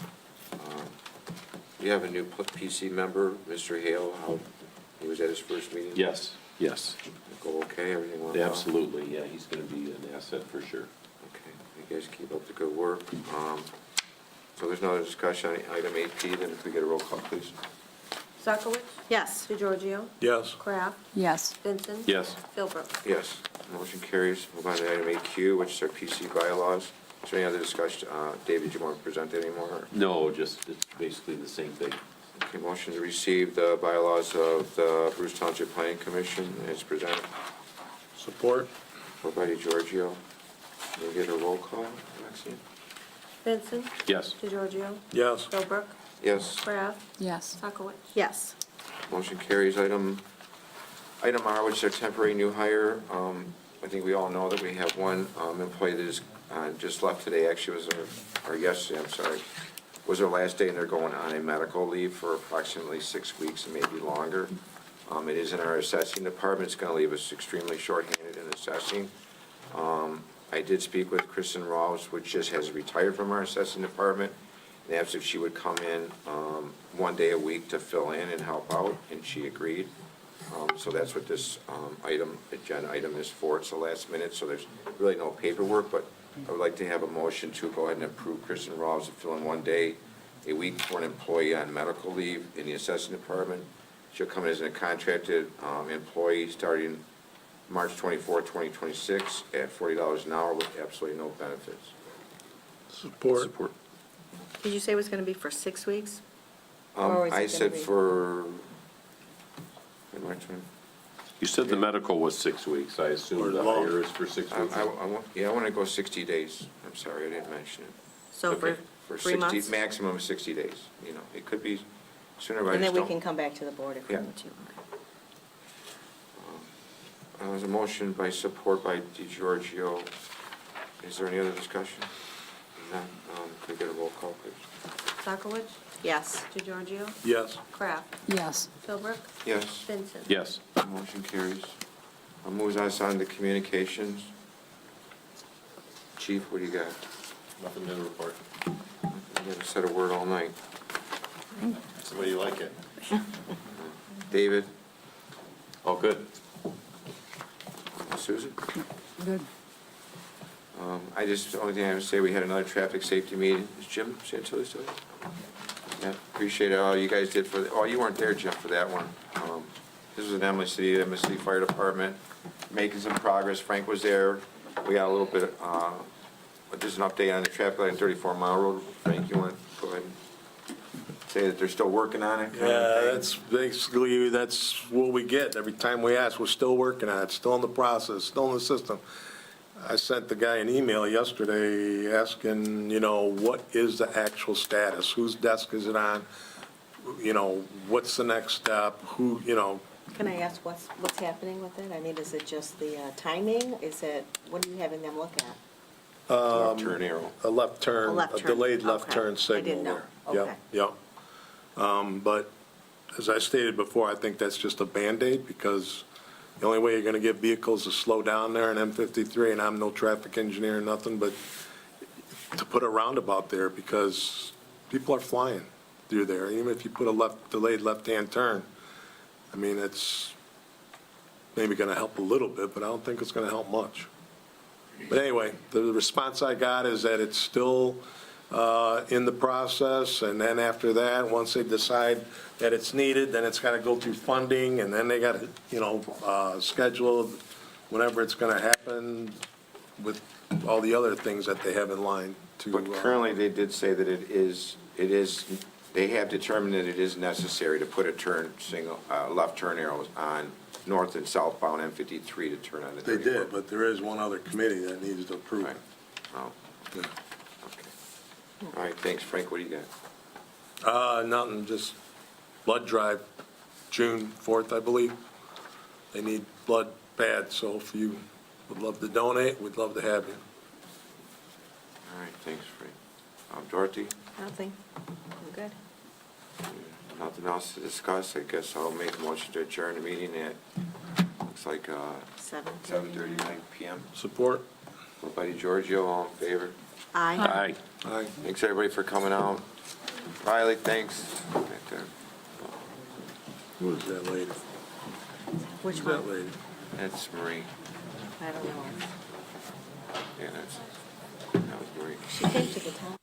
You have a new PC member, Mr. Hale. He was at his first meeting? Yes, yes. Go okay, everything went well? Absolutely, yeah, he's going to be an asset for sure. Okay, you guys keep up the good work. So there's no other discussion on item 8P, then if we get a roll call, please. Suckowitz? Yes. DeGiorgio? Yes. Kraft? Yes. Vincent? Yes. Philbrook? Yes, motion carries. Move on to item 8Q, which is our PC bylaws. Is there any other discussion? David, do you want to present it anymore? Or? No, just, it's basically the same thing. Okay, motion to receive the bylaws of the Bruce Township Planning Commission as presented. Support. Moved by DeGiorgio. Can we get a roll call, Maxine? Vincent? Yes. DeGiorgio? Yes. Philbrook? Yes. Kraft? Yes. Sockowitz? Yes. Motion carries. Item R, which is our temporary new hire. I think we all know that we have one employee that is just left today. Actually, it was or yesterday, I'm sorry, was our last day, and they're going on a medical leave for approximately 6 weeks and maybe longer. It is in our assessing department. It's going to leave us extremely shorthanded in assessing. I did speak with Kristen Rawls, which just has retired from our assessing department, and asked if she would come in 1 day a week to fill in and help out, and she agreed. So that's what this agenda item is for. It's the last minute, so there's really no paperwork, but I would like to have a motion to go ahead and approve Kristen Rawls to fill in 1 day a week for an employee on medical leave in the assessing department. She'll come in as a contracted employee starting March 24, 2026 at $40 an hour with absolutely no benefits. Support. Did you say it was going to be for 6 weeks? Or is it I gonna said be- for, March 20. You said the medical was 6 weeks. I assume the hire is for 6 weeks. I want to go 60 days. I'm sorry, I didn't mention it. So Okay, for 60 3 months? Maximum of 60 days, you know. It could be sooner, but I And just then we don't. can come back to the board if we Yeah. need to. There's a motion by support by DeGiorgio. Is there any other discussion? If not, could I get a roll call, please? Sockowitz? Yes. DeGiorgio? Yes. Kraft? Yes. Philbrook? Yes. Vincent? Yes. Motion carries. Moves us on to communications. Chief, what do you got? Nothing to report. You haven't said a word all night. That's the way you like it. David? Oh, good. Susan? Good. The only thing I would say, we had another traffic safety meeting. Is Jim Chantilly still there? Yeah, appreciate all you guys did you weren't there, Jim, for that one. This was an Emily City Fire Department, making some progress. Frank was there. We got a little bit, just an update on the traffic light on 34 Mile Road. Frank, you want to go ahead and say that they're still working on it? kind of Yeah, thing? that's basically, that's what we get. Every time we ask, we're still working on it, still in the process, still in the system. I sent the guy an email yesterday asking, what is the actual status? Whose desk is it on? What's the next step? Can I ask what's happening with it? I mean, is it just the timing? What are you having them look at? Left turn arrow. A left turn, A left a turn, delayed left okay. turn I signal didn't know. there. Okay. Yep. But as I stated before, I think that's just a Band-Aid, because the only way you're going to get vehicles to slow down there in M53, and I'm no traffic engineer or nothing, but to put a roundabout there, because people are flying through there. Even if you put a delayed left-hand turn, I mean, it's maybe going to help a little bit, but I don't think it's going to help much. But anyway, the response I got is that it's still in the process, and then after that, once they decide that it's needed, then it's got to go through funding, and then they got to, schedule whenever it's going to happen with all the other things that they have in line to. But currently, they did say that they have determined that it is necessary to put left turn arrows on north and southbound M53 to turn on the 34. They did, but there is one other committee that needs to approve it. Oh, Yeah. okay. All right, thanks, Frank. What do you got? Nothing, just blood drive, June 4th, I believe. They need blood bad, so if you would love to donate, we'd love to have you. All right, thanks, Frank. Dorothy? Nothing. I'm good. Nothing else to discuss. I guess I'll make a motion to adjourn the meeting at, looks like 7:39 p.m. Support? Moved by DeGiorgio, all in favor? Aye. Aye. Thanks, everybody, for coming out. Riley, thanks. Back there. Who is that lady? Which Who's that one? lady? That's Marie. I don't know. Yeah, that was Marie. She came to the town.